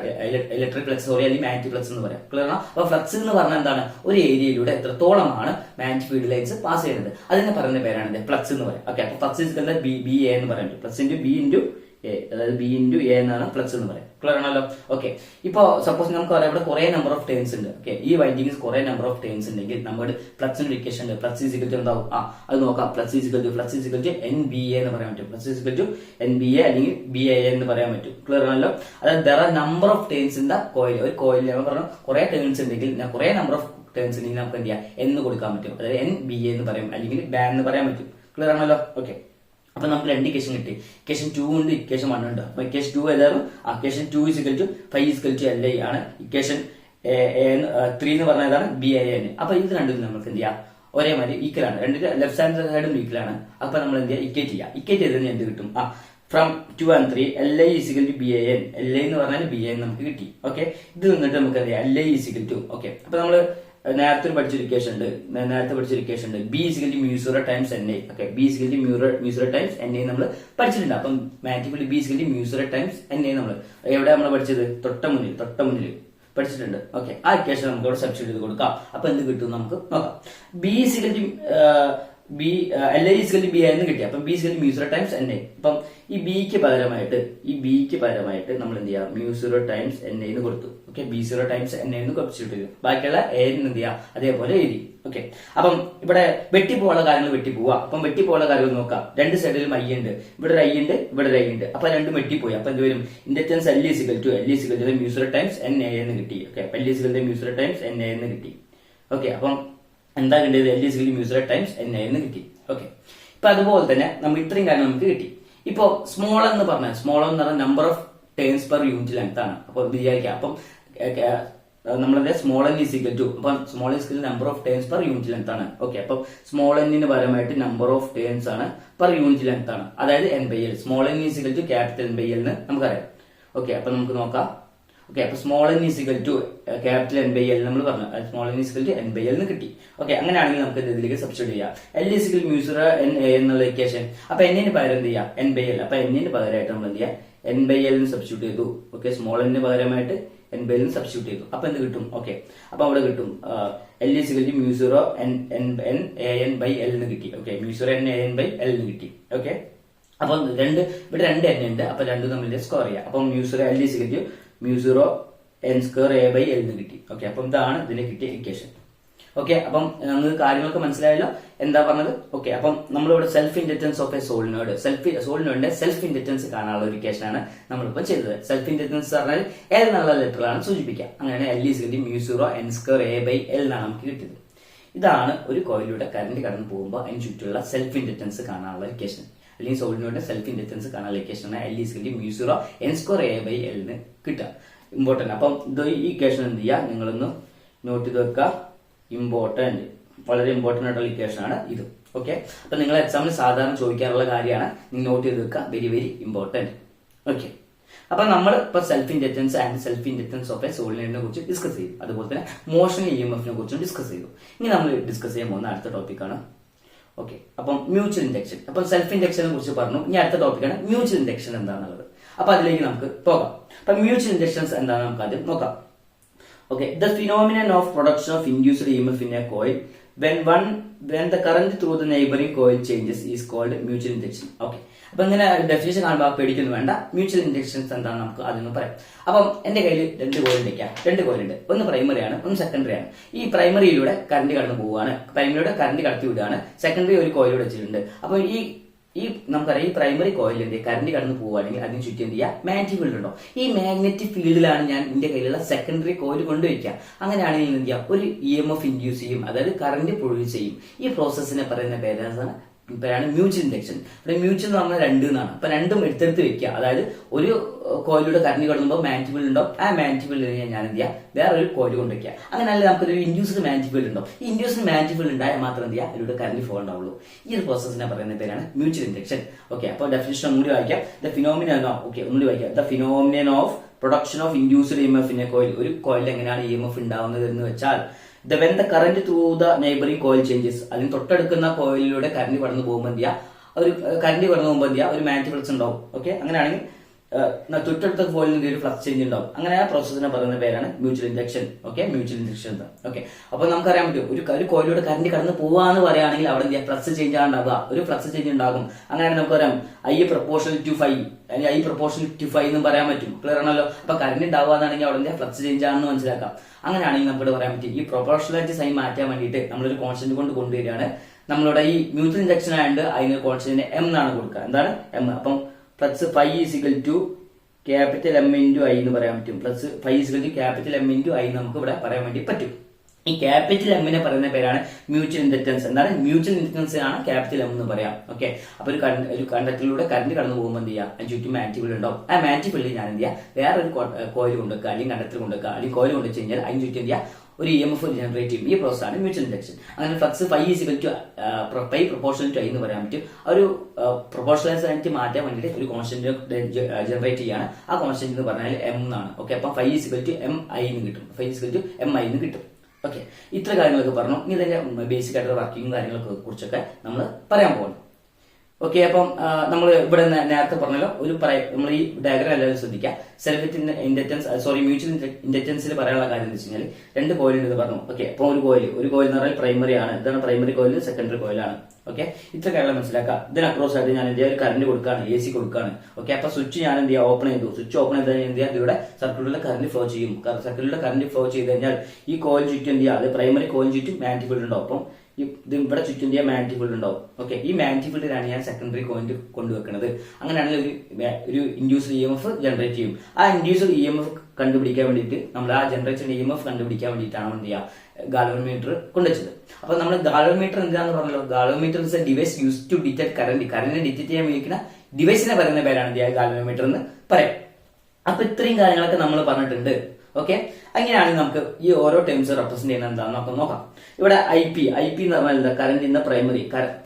ഇലക്ട്രിക് ഫ്ലക്സ് അല്ലെങ്കിൽ മാഗ്നറ്റിക് ഫ്ലക്സ് എന്ന് പറയാം. ക്ലിയർ ആണോ? അപ്പൊ ഫ്ലക്സ് എന്ന് പറഞ്ഞാൽ എന്താണ്, ഒരു ഏരിയയിലൂടെ എത്രത്തോളമാണ് മാഗ്നറ്റിക് ഫീൽഡ് ലൈൻസ് പാസ് ചെയ്യുന്നത് അതിന് പറയുന്ന പേരാണ് ഫ്ലക്സ് എന്ന് പറയാം. ഓക്കെ, അപ്പൊ ഫ്ലക്സ് = BA എന്ന് പറയാൻ പറ്റും. ഫ്ലക്സ് × B × A, അതായത് B × A എന്നാണ് ഫ്ലക്സ് എന്ന് പറയാം. ക്ലിയർ ആണല്ലോ? ഓക്കെ, ഇപ്പൊ സപ്പോസ് നമുക്ക് പറയാം ഇവിടെ കുറെ നമ്പർ ഓഫ് ടേൺസ് ഉണ്ട്. ഓക്കെ, ഈ വൈൻഡിങ്സ് കുറെ നമ്പർ ഓഫ് ടേൺസ് ഉണ്ടെങ്കിൽ നമ്മുടെ ഫ്ലക്സിന്റെ ഇക്വേഷൻ ഉണ്ട്. ഫ്ലക്സ് = എന്താവും, അത് നോക്കാം. ഫ്ലക്സ് = NBA എന്ന് പറയാൻ പറ്റും. ഫ്ലക്സ് = NBA അല്ലെങ്കിൽ BA എന്ന് പറയാൻ പറ്റും. ക്ലിയർ ആണല്ലോ? അതായത് there are number of turns in the coil. ഒരു കോയിൽ നമ്മൾ പറഞ്ഞു കുറെ ടേൺസ് ഉണ്ടെങ്കിൽ കുറെ നമ്പർ ഓഫ് ടേൺസ് ഉണ്ടെങ്കിൽ നമുക്ക് എന്ത് ചെയ്യാം, എന്ന് കൊടുക്കാൻ പറ്റും. അതായത് NBA എന്ന് പറയും അല്ലെങ്കിൽ ബാൻ എന്ന് പറയാൻ പറ്റും. ക്ലിയർ ആണല്ലോ? ഓക്കെ, അപ്പൊ നമുക്ക് രണ്ട് ഇക്വേഷൻ കിട്ടി. ഇക്വേഷൻ 2 ഉണ്ട്, ഇക്വേഷൻ 1 ഉണ്ട്. അപ്പൊ ഇക്വേഷൻ 2 ഏതായാലും ഇക്വേഷൻ 2 = φ = LA ആണ്. ഇക്വേഷൻ 3 എന്ന് പറഞ്ഞാൽ ഏതാണ്, BAN. അപ്പൊ ഇത് രണ്ടും നമുക്ക് എന്ത് ചെയ്യാം, ഒരേമാതിരി ഈക്വൽ ആണ്. രണ്ടിന്റെ ലെഫ്റ്റ് ഹാൻഡ് സൈഡും ഈക്വൽ ആണ്. അപ്പൊ നമ്മൾ എന്ത് ചെയ്യാം, ഇക്വേറ്റ് ചെയ്യാം. ഇക്വേറ്റ് ചെയ്ത് എന്ത് കിട്ടും, from 2 and 3 LA = BAN. LA എന്ന് പറഞ്ഞാൽ BAN നമുക്ക് കിട്ടി. ഓക്കെ, ഇത് നിന്നിട്ട് നമുക്ക് എന്ത് ചെയ്യാം, LA = ഓക്കെ, അപ്പൊ നമ്മള് നേരത്തെ പഠിച്ചൊരു ഇക്വേഷൻ ഉണ്ട്, B = μ0 times NA. Okay, B = μ0 times NA നമ്മൾ പഠിച്ചിട്ടുണ്ട്. അപ്പം magnetic field B = μ0 times NA നമ്മൾ എവിടെ നമ്മൾ പഠിച്ചത്, തൊട്ട മുന്നിൽ പഠിച്ചിട്ടുണ്ട്. ഓക്കെ, ആ ഇക്വേഷൻ നമുക്ക് ഇവിടെ സബ്സ്റ്റിറ്റ്യൂട്ട് ചെയ്ത് കൊടുക്കാം. അപ്പൊ എന്ത് കിട്ടും നമുക്ക് നോക്കാം. LA = BA എന്ന് കിട്ടി. അപ്പം B = μ0 ടൈംസ് NA. അപ്പം ഈ ബിക്ക് പകരമായിട്ട് നമ്മൾ എന്ത് ചെയ്യാം, μ0 ടൈംസ് NA എന്ന് കൊടുത്തു. ഓക്കെ, B0 ടൈംസ് NA എന്ന് സബ്സ്റ്റിറ്റ്യൂട്ട് ചെയ്തു. ബാക്കിയുള്ള A എന്ത് ചെയ്യാം, അതേപോലെ എഴുതി. ഓക്കെ, അപ്പം ഇവിടെ വെട്ടിപ്പോയുള്ള കാര്യങ്ങൾ അപ്പം വെട്ടിപ്പോയുള്ള കാര്യങ്ങൾ നോക്കാം. രണ്ട് സൈഡിലും I ഉണ്ട്, ഇവിടെ ഒരു I ഉണ്ട്, ഇവിടെ ഒരു I ഉണ്ട്. അപ്പൊ രണ്ടും വെട്ടിപ്പോയി. അപ്പൊ എന്ത് വരും, ഇൻഡക്റ്റൻസ് L = μ0 ടൈംസ് NA എന്ന് കിട്ടി. ഓക്കെ, L = μ0 ടൈംസ് NA എന്ന് കിട്ടി. ഓക്കെ, അപ്പം എന്താ കിട്ടിയത്, L = μ0 ടൈംസ് NA എന്ന് കിട്ടി. ഓക്കെ, ഇപ്പൊ അതുപോലെ തന്നെ നമ്മൾ ഇത്രയും കാര്യം നമുക്ക് കിട്ടി. ഇപ്പൊ സ്മോൾ എന്ന് പറഞ്ഞാൽ number of turns per unit length ആണ്. അപ്പൊ വിചാരിക്കാം, അപ്പം നമ്മളത് സ്മോൾ n അപ്പം small number of turns per unit length ആണ്. ഓക്കെ, അപ്പം സ്മോൾ n പരമായിട്ട് നമ്പർ ഓഫ് ടേൺസ് ആണ് പെർ യൂണിറ്റ് ലെങ്ത് ആണ്. അതായത് N/L. Small n capital N/L എന്ന് നമുക്കറിയാം. ഓക്കെ, അപ്പൊ നമുക്ക് നോക്കാം. ഓക്കെ, അപ്പൊ സ്മോൾ n ക്യാപിറ്റൽ N/L നമ്മൾ പറഞ്ഞു, സ്മോൾ n N/L എന്ന് കിട്ടി. ഓക്കെ, അങ്ങനെയാണെങ്കിൽ നമുക്ക് ഇതിലേക്ക് സബ്സ്റ്റിറ്റ്യൂട്ട് ചെയ്യാം. L = μ0 NA എന്നുള്ള ഇക്വേഷൻ. അപ്പൊ n പകരം എന്ത് ചെയ്യാം, N/L. അപ്പൊ n പകരമായിട്ട് നമ്മൾ എന്ത് ചെയ്യാം, N/L എന്ന് സബ്സ്റ്റിറ്റ്യൂട്ട് ചെയ്തു. ഓക്കെ, സ്മോൾ n പകരമായിട്ട് N/L എന്ന് സബ്സ്റ്റിറ്റ്യൂട്ട് ചെയ്തു. അപ്പൊ എന്ത് കിട്ടും, ഓക്കെ, അപ്പൊ അവിടെ കിട്ടും L = μ0 NAN/L എന്ന് കിട്ടി. ഓക്കെ, μ0 NAN/L എന്ന് കിട്ടി. ഓക്കെ, അപ്പൊ ഇവിടെ രണ്ട് n ഉണ്ട്. അപ്പൊ രണ്ടും തമ്മിൽ സ്ക്വയർ ചെയ്യാം. അപ്പൊ μ0 L = μ0 n² A/L എന്ന് കിട്ടി. ഓക്കെ, അപ്പം ഇതാണ് ഇതിന് കിട്ടിയ ഇക്വേഷൻ. ഓക്കെ, അപ്പം നിങ്ങൾക്ക് കാര്യങ്ങളൊക്കെ മനസ്സിലായല്ലോ എന്താ പറഞ്ഞത്. ഓക്കെ, അപ്പം നമ്മളിവിടെ self inductance of a solenoid, സോളിനോയിഡിന്റെ സെൽഫ് ഇൻഡക്റ്റൻസ് കാണാനുള്ള ഒരു ഇക്വേഷൻ ആണ് നമ്മളിപ്പോൾ ചെയ്തത്. സെൽഫ് ഇൻഡക്റ്റൻസ് പറഞ്ഞാൽ ഏതെന്നുള്ള ലെറ്ററാണ് സൂചിപ്പിക്കുക. അങ്ങനെ L = μ0 n² A/L എന്നാണ് നമുക്ക് കിട്ടിയത്. ഇതാണ് ഒരു കോയിലൂടെ കറന്റ് കടന്നു പോകുമ്പോൾ അതിന് ചുറ്റുള്ള സെൽഫ് ഇൻഡക്റ്റൻസ് കാണാനുള്ള ഇക്വേഷൻ, അല്ലെങ്കിൽ സോളിനോയിഡിന്റെ സെൽഫ് ഇൻഡക്റ്റൻസ് കാണാനുള്ള ഇക്വേഷൻ ആണ് L = μ0 n² A/L എന്ന് കിട്ടുക. ഇമ്പോർട്ടന്റ്. അപ്പം ഈ ഇക്വേഷൻ എന്ത് ചെയ്യുക, നിങ്ങളൊന്ന് നോട്ട് ചെയ്ത് വെക്കുക. വളരെ ഇമ്പോർട്ടന്റ് ആയിട്ടുള്ള ഇക്വേഷൻ ആണ് ഇത്. ഓക്കെ, അപ്പൊ നിങ്ങൾ എക്സാമിന് സാധാരണ ചോദിക്കാറുള്ള കാര്യമാണ്, നിങ്ങൾ നോട്ട് ചെയ്ത് വെക്കുക. Very very important. ഓക്കെ, അപ്പൊ നമ്മൾ ഇപ്പൊ self inductance and self inductance of a സോളിനോയിഡിനെ കുറിച്ച് ഡിസ്കസ് ചെയ്തു. അതുപോലെ തന്നെ മോഷൻ EMF കുറിച്ചും ഡിസ്കസ് ചെയ്തു. ഇനി നമ്മൾ ഡിസ്കസ് ചെയ്യാൻ പോകുന്ന അടുത്ത ടോപ്പിക്കാണ് ഓക്കെ. അപ്പം മ്യൂച്വൽ ഇൻഡക്ഷൻ. അപ്പം സെൽഫ് ഇൻഡക്ഷനെ കുറിച്ച് പറഞ്ഞു. ഇനി അടുത്ത ടോപ്പിക്കാണ് മ്യൂച്വൽ ഇൻഡക്ഷൻ എന്താണെന്നുള്ളത്. അപ്പൊ അതിലേക്ക് നമുക്ക് പോകാം. അപ്പൊ മ്യൂച്വൽ ഇൻഡക്ഷൻസ് എന്താണെന്ന് നമുക്ക് ആദ്യം നോക്കാം. Okay, the phenomenon of production of induced EMF in a coil when the current through the neighboring coil changes is called mutual induction. Okay, അപ്പൊ ഇങ്ങനെ ഡെഫിനേഷൻ കാണുമ്പോൾ പേടിക്കൊന്നും വേണ്ട. മ്യൂച്വൽ ഇൻഡക്ഷൻസ് എന്താണ് നമുക്ക് അതൊന്ന് പറയാം. അപ്പം എന്റെ കയ്യിൽ രണ്ട് കോയിലുണ്ട്. ഒന്ന് പ്രൈമറി ആണ്, ഒന്ന് സെക്കൻഡറി ആണ്. ഈ പ്രൈമറിയിലൂടെ കറന്റ് കടന്നു പോവുകയാണ്, പ്രൈമറിയിലൂടെ കറന്റ് കടത്തി വിടുകയാണ്. സെക്കൻഡറി ഒരു കോയിലൂടെ വെച്ചിട്ടുണ്ട്. അപ്പൊ ഈ നമുക്കറിയാം, ഈ പ്രൈമറി കോയിലിന്റെ കറന്റ് കടന്നു പോവുകയാണെങ്കിൽ അതിന് ചുറ്റും എന്ത് ചെയ്യുക, മാഗ്നറ്റിക് ഫീൽഡ് ഉണ്ടോ? ഈ മാഗ്നറ്റിക് ഫീൽഡിലാണ് ഞാൻ എന്റെ കയ്യിലുള്ള സെക്കൻഡറി കോയിൽ കൊണ്ടുവയ്ക്കുക. അങ്ങനെയാണെങ്കിൽ എന്ത് ചെയ്യാം, ഒരു EMF ഇൻഡ്യൂസ് ചെയ്യും, അതായത് കറന്റ് പ്രൊഡ്യൂസ് ചെയ്യും. ഈ പ്രോസസ്സിനെ പറയുന്ന പേരാണ് മ്യൂച്വൽ ഇൻഡക്ഷൻ. ഇവിടെ മ്യൂച്വൽ എന്ന് പറഞ്ഞാൽ രണ്ട് എന്നാണ്. അപ്പൊ രണ്ടും എടുത്തെടുത്ത് വെക്കുക. അതായത് ഒരു കോയിലൂടെ കറന്റ് കടന്നുമ്പോൾ മാഗ്നറ്റിക് ഫീൽഡ് ഉണ്ടോ, ആ മാഗ്നറ്റിക് ഫീൽഡ് ഞാൻ എന്ത് ചെയ്യാം, വേറൊരു കോയിൽ കൊണ്ടുവയ്ക്കുക. അങ്ങനെയല്ല നമുക്കൊരു ഇൻഡ്യൂസ്ഡ് മാഗ്നറ്റിക് ഫീൽഡ് ഉണ്ടോ, ഈ ഇൻഡ്യൂസ്ഡ് മാഗ്നറ്റിക് ഫീൽഡ് ഉണ്ടായാൽ മാത്രം എന്ത് ചെയ്യുക, ഇതിലൂടെ കറന്റ് ഫ്ലോ ഉണ്ടാവുള്ളൂ. ഈ ഒരു പ്രോസസ്സിനെ പറയുന്ന പേരാണ് മ്യൂച്വൽ ഇൻഡക്ഷൻ. ഓക്കെ, അപ്പോൾ ഡെഫിനിഷൻ ഒന്നുകൂടി വായിക്കാം. The phenomenon of production of induced EMF in a coil. ഒരു കോയിൽ എങ്ങനെയാണ് EMF ഉണ്ടാവുന്നത് എന്ന് വെച്ചാൽ, when the current through the neighboring coil changes, അതിന് തൊട്ടടുക്കുന്ന കോയിലിലൂടെ കറന്റ് കടന്നു പോകുമ്പോൾ എന്ത് ചെയ്യുക, ഒരു കറന്റ് കടന്നു പോകുമ്പോൾ എന്ത് ചെയ്യുക, ഒരു മാഗ്നറ്റിക് ഫ്ലക്സ് ഉണ്ടാവും. ഓക്കെ, അങ്ങനെയാണെങ്കിൽ തൊട്ടടുത്ത കോയിലിന് ഒരു ഫ്ലക്സ് ചേഞ്ച് ഉണ്ടാവും. അങ്ങനെ ആ പ്രോസസ്സിനെ പറയുന്ന പേരാണ് mutual induction. Okay, mutual induction. Okay, അപ്പൊ നമുക്കറിയാൻ പറ്റും, ഒരു കോയിലൂടെ കറന്റ് കടന്നു പോവാന്ന് പറയുകയാണെങ്കിൽ അവിടെ എന്ത് ചെയ്യുക, ഫ്ലക്സ് ചേഞ്ച് ഉണ്ടാവുക, ഒരു ഫ്ലക്സ് ചേഞ്ച് ഉണ്ടാകും. അങ്ങനെയാണെങ്കിൽ നമുക്കറിയാം I proportional to phi അല്ലെങ്കിൽ I proportional to phi എന്നും പറയാൻ പറ്റും. ക്ലിയർ ആണല്ലോ? അപ്പൊ കറന്റ് ഉണ്ടാവുകയാണെങ്കിൽ അവിടെ എന്ത് ഫ്ലക്സ് ചേഞ്ച് ആണെന്ന് മനസ്സിലാക്കാം. അങ്ങനെയാണെങ്കിൽ നമുക്ക് പറയാൻ പറ്റും, ഈ പ്രൊപ്പോർഷണാലിറ്റി സൈൻ മാറ്റാൻ വേണ്ടിയിട്ട് നമ്മളൊരു കോൺസ്റ്റന്റ് കൊണ്ട് കൊണ്ടുവരികയാണ്. നമ്മളുടെ ഈ മ്യൂച്വൽ ഇൻഡക്ഷൻ ആയതുകൊണ്ട് അതിന് കോൺസ്റ്റന്റ് M എന്നാണ് കൊടുക്കുക. എന്താണ് M? അപ്പം flux phi is equal to capital M into I എന്ന് പറയാൻ പറ്റും. Plus phi is equal to capital M into I നമുക്ക് ഇവിടെ പറയാൻ വേണ്ടി പറ്റും. ഈ ക്യാപിറ്റൽ എമ്മിനെ പറയുന്ന പേരാണ് മ്യൂച്വൽ ഇൻഡക്റ്റൻസ്. എന്താണ് മ്യൂച്വൽ ഇൻഡക്റ്റൻസ് ആണ് ക്യാപിറ്റൽ M എന്ന് പറയാം. ഓക്കെ, അപ്പൊ ഒരു കണ്ടക്ടറിലൂടെ കറന്റ് കടന്നു പോകുമ്പോൾ എന്ത് ചെയ്യുക, അതിന് ചുറ്റും മാഗ്നറ്റിക് ഫീൽഡ് ഉണ്ടാവും. ആ മാഗ്നറ്റിക് ഫീൽഡിൽ ഞാൻ എന്ത് ചെയ്യുക, വേറൊരു കോയിൽ കൊണ്ടുവെക്കുക, അല്ലെങ്കിൽ കണ്ടക്ടർ കൊണ്ടുവെക്കുക, അല്ലെങ്കിൽ കോയിൽ കൊണ്ടു വെച്ച് കഴിഞ്ഞാൽ അതിന് ചുറ്റും എന്ത് ചെയ്യുക, ഒരു EMF ജനറേറ്റ് ചെയ്യും. ഈ പ്രോസസ്സാണ് മ്യൂച്വൽ ഇൻഡക്ഷൻ. അങ്ങനെ flux phi is equal to pi proportional to I എന്ന് പറയാൻ പറ്റും. ഒരു പ്രൊപ്പോർഷണാലിറ്റി മാറ്റാൻ വേണ്ടിയിട്ട് ഒരു കോൺസ്റ്റന്റ് ജനറേറ്റ് ചെയ്യാണ്. ആ കോൺസ്റ്റന്റ് എന്ന് പറഞ്ഞാൽ M എന്നാണ്. ഓക്കെ, അപ്പം ഫൈ ഈസിക്കൽ ടു MI എന്ന് കിട്ടും. ഫൈ ഈസിക്കൽ ടു MI എന്ന് കിട്ടും. ഓക്കെ, ഇത്ര കാര്യങ്ങളൊക്കെ പറഞ്ഞു. ഇനി ഇതിന്റെ ബേസിക് ആയിട്ടുള്ള വർക്കിംഗ് കാര്യങ്ങളൊക്കെ കുറിച്ചൊക്കെ നമ്മൾ പറയാൻ പോകുന്നു. ഓക്കെ, അപ്പം നമ്മൾ ഇവിടെ നേരത്തെ പറഞ്ഞല്ലോ, നമ്മൾ ഈ ഡയഗ്രാം എല്ലാവരും ശ്രദ്ധിക്കുക. സെൽഫ് ഇൻഡക്റ്റൻസ് മ്യൂച്വൽ ഇൻഡക്റ്റൻസിൽ പറയാനുള്ള കാര്യം എന്ന് വെച്ച് കഴിഞ്ഞാൽ രണ്ട് കോയിൽ ഉണ്ട് പറഞ്ഞു. ഓക്കെ, അപ്പൊ ഒരു കോയിൽ എന്ന് പറഞ്ഞാൽ പ്രൈമറി ആണ്. ഇതാണ് പ്രൈമറി കോയിൽ, സെക്കൻഡറി കോയിലാണ്. ഓക്കെ, ഇത്ര കാര്യം മനസ്സിലാക്കുക. ഇതിന് അക്രോസ് ആയിട്ട് ഞാൻ എന്ത് ചെയ്യുക, ഒരു കറന്റ് കൊടുക്കുകയാണ്, AC കൊടുക്കുകയാണ്. ഓക്കെ, അപ്പൊ സ്വിച്ച് ഞാൻ എന്ത് ചെയ്യുക, ഓപ്പൺ ചെയ്തു. സ്വിച്ച് ഓപ്പൺ ചെയ്ത് എന്ത് ചെയ്യുക, ഇതിലൂടെ സർക്യൂട്ടിലെ കറന്റ് ഫ്ലോ ചെയ്യും. സർക്യൂട്ടിലെ കറന്റ് ഫ്ലോ ചെയ്ത് കഴിഞ്ഞാൽ ഈ കോയിൽ ചുറ്റും എന്ത് ചെയ്യുക, അത് പ്രൈമറി കോയിൽ ചുറ്റും മാഗ്നറ്റിക് ഫീൽഡ് ഉണ്ടാവും. അപ്പം ഇത് ഇവിടെ ചുറ്റും എന്ത് ചെയ്യുക, മാഗ്നറ്റിക് ഫീൽഡ് ഉണ്ടാവും. ഓക്കെ, ഈ മാഗ്നറ്റിക് ഫീൽഡിലാണ് ഞാൻ സെക്കൻഡറി കോയിൽ കൊണ്ടുവെക്കുന്നത്. അങ്ങനെയാണെങ്കിൽ ഒരു ഇൻഡ്യൂസ്ഡ് EMF ജനറേറ്റ് ചെയ്യും. ആ ഇൻഡ്യൂസ്ഡ് EMF കണ്ടുപിടിക്കാൻ വേണ്ടിയിട്ട് നമ്മൾ ആ ജനറേറ്റഡ് EMF കണ്ടുപിടിക്കാൻ വേണ്ടിയിട്ടാണ് എന്ത് ചെയ്യുക, ഗാലോമീറ്റർ കൊണ്ടുവച്ചത്. അപ്പൊ നമ്മൾ ഗാലോമീറ്റർ എന്താണെന്ന് പറഞ്ഞല്ലോ, galvanometer is a device use to detect കറന്റിനെ ഡിറ്റക്ട് ചെയ്യാൻ ഉപയോഗിക്കുന്ന ഡിവൈസിനെ പറയുന്ന പേരാണ് ഗാലോമീറ്റർ എന്ന് പറയാം. അപ്പൊ ഇത്രയും കാര്യങ്ങളൊക്കെ നമ്മൾ പറഞ്ഞിട്ടുണ്ട്. ഓക്കെ, അങ്ങനെയാണെങ്കിൽ നമുക്ക് ഈ ഓരോ ടേംസ് റെപ്രസെന്റ് ചെയ്യുന്നത് എന്താണെന്ന് നമുക്ക് നോക്കാം. ഇവിടെ IP എന്ന് പറഞ്ഞാൽ എന്താ, കറന്റ് ഇൻ ദ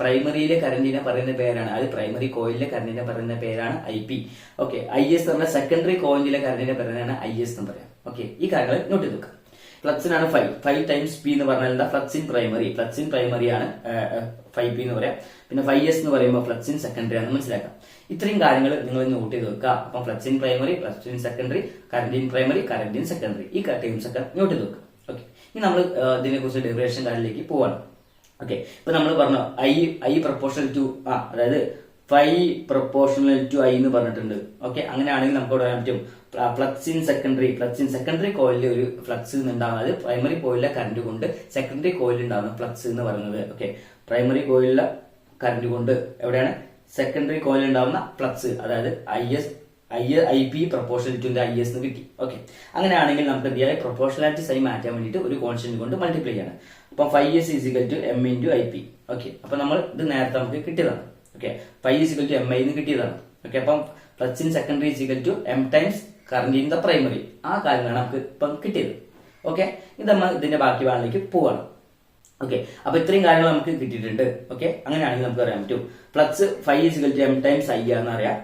പ്രൈമറിയിലെ കറന്റിനെ പറയുന്ന പേരാണ്, അത് പ്രൈമറി കോയിലിലെ കറന്റിനെ പറയുന്ന പേരാണ് IP. ഓക്കെ, IS എന്ന് പറഞ്ഞാൽ സെക്കൻഡറി കോയിലിലെ കറന്റിനെ പറയുന്നതാണ് IS എന്ന് പറയാം. ഓക്കെ, ഈ കാര്യങ്ങൾ നോട്ട് ചെയ്ത് വെക്കാം. ഫ്ലക്സിനാണ് ഫൈ ടൈംസ് P എന്ന് പറഞ്ഞാൽ എന്താ, ഫ്ലക്സ് ഇൻ പ്രൈമറി ആണ് 5P എന്ന് പറയാം. പിന്നെ 5S എന്ന് പറയുമ്പോൾ ഫ്ലക്സ് ഇൻ സെക്കൻഡറി ആണെന്ന് മനസ്സിലാക്കാം. ഇത്രയും കാര്യങ്ങൾ നിങ്ങൾ നോട്ട് ചെയ്ത് വെക്കുക. അപ്പം flux in primary, flux in secondary, current in primary, current in secondary, ഈ ടേംസ് ഒക്കെ നോട്ട് ചെയ്ത് വെക്കുക. ഓക്കെ, ഇനി നമ്മൾ ഇതിനെ കുറിച്ച് ഡെറിവേഷൻ കാര്യത്തിലേക്ക് പോവാണ്. ഓക്കെ, ഇപ്പൊ നമ്മൾ പറഞ്ഞു I പ്രൊപ്പോർഷണൽ ടു അതായത് ഫൈ പ്രൊപ്പോർഷണൽ ടു I എന്ന് പറഞ്ഞിട്ടുണ്ട്. ഓക്കെ, അങ്ങനെയാണെങ്കിൽ നമുക്ക് പറയാൻ പറ്റും ഫ്ലക്സ് ഇൻ സെക്കൻഡറി കോയിലിൽ ഒരു ഫ്ലക്സ് ഉണ്ടാകുന്നത് പ്രൈമറി കോയിലിലെ കറന്റ് കൊണ്ട് സെക്കൻഡറി കോയിലിൽ ഉണ്ടാകുന്ന ഫ്ലക്സ് എന്ന് പറയുന്നത്. ഓക്കെ, പ്രൈമറി കോയിലിലെ കറന്റ് കൊണ്ട് എവിടെയാണ് സെക്കൻഡറി കോയിൽ ഉണ്ടാവുന്ന ഫ്ലക്സ്, അതായത് IP പ്രൊപ്പോർഷണൽ ടു IS എന്ന് കിട്ടി. ഓക്കെ, അങ്ങനെയാണെങ്കിൽ നമുക്ക് എന്ത് ചെയ്യാം, പ്രൊപ്പോർഷണാലിറ്റി സൈൻ മാറ്റാൻ വേണ്ടിയിട്ട് ഒരു കോൺസ്റ്റന്റ് കൊണ്ട് മൾട്ടിപ്ലൈ ചെയ്യാണ്. അപ്പൊ 5S is equal to M into IP. Okay, അപ്പൊ നമ്മൾ ഇത് നേരത്തെ നമുക്ക് കിട്ടിയതാണ്. ഓക്കെ, 5 ഈസിക്കൽ ടു MI എന്ന് കിട്ടിയതാണ്. ഓക്കെ, അപ്പം flux in secondary is equal to M times current in the primary, ആ കാര്യങ്ങളാണ് നമുക്ക് ഇപ്പം കിട്ടിയത്. ഓക്കെ, ഇത് നമ്മൾ ഇതിന്റെ ബാക്കി ഭാഗത്തേക്ക് പോവാണ്. ഓക്കെ, അപ്പൊ ഇത്രയും കാര്യങ്ങൾ നമുക്ക് കിട്ടിയിട്ടുണ്ട്. ഓക്കെ, അങ്ങനെയാണെങ്കിൽ നമുക്ക് പറയാൻ പറ്റും flux 5 is equal to M times I ആണെന്ന് അറിയാം.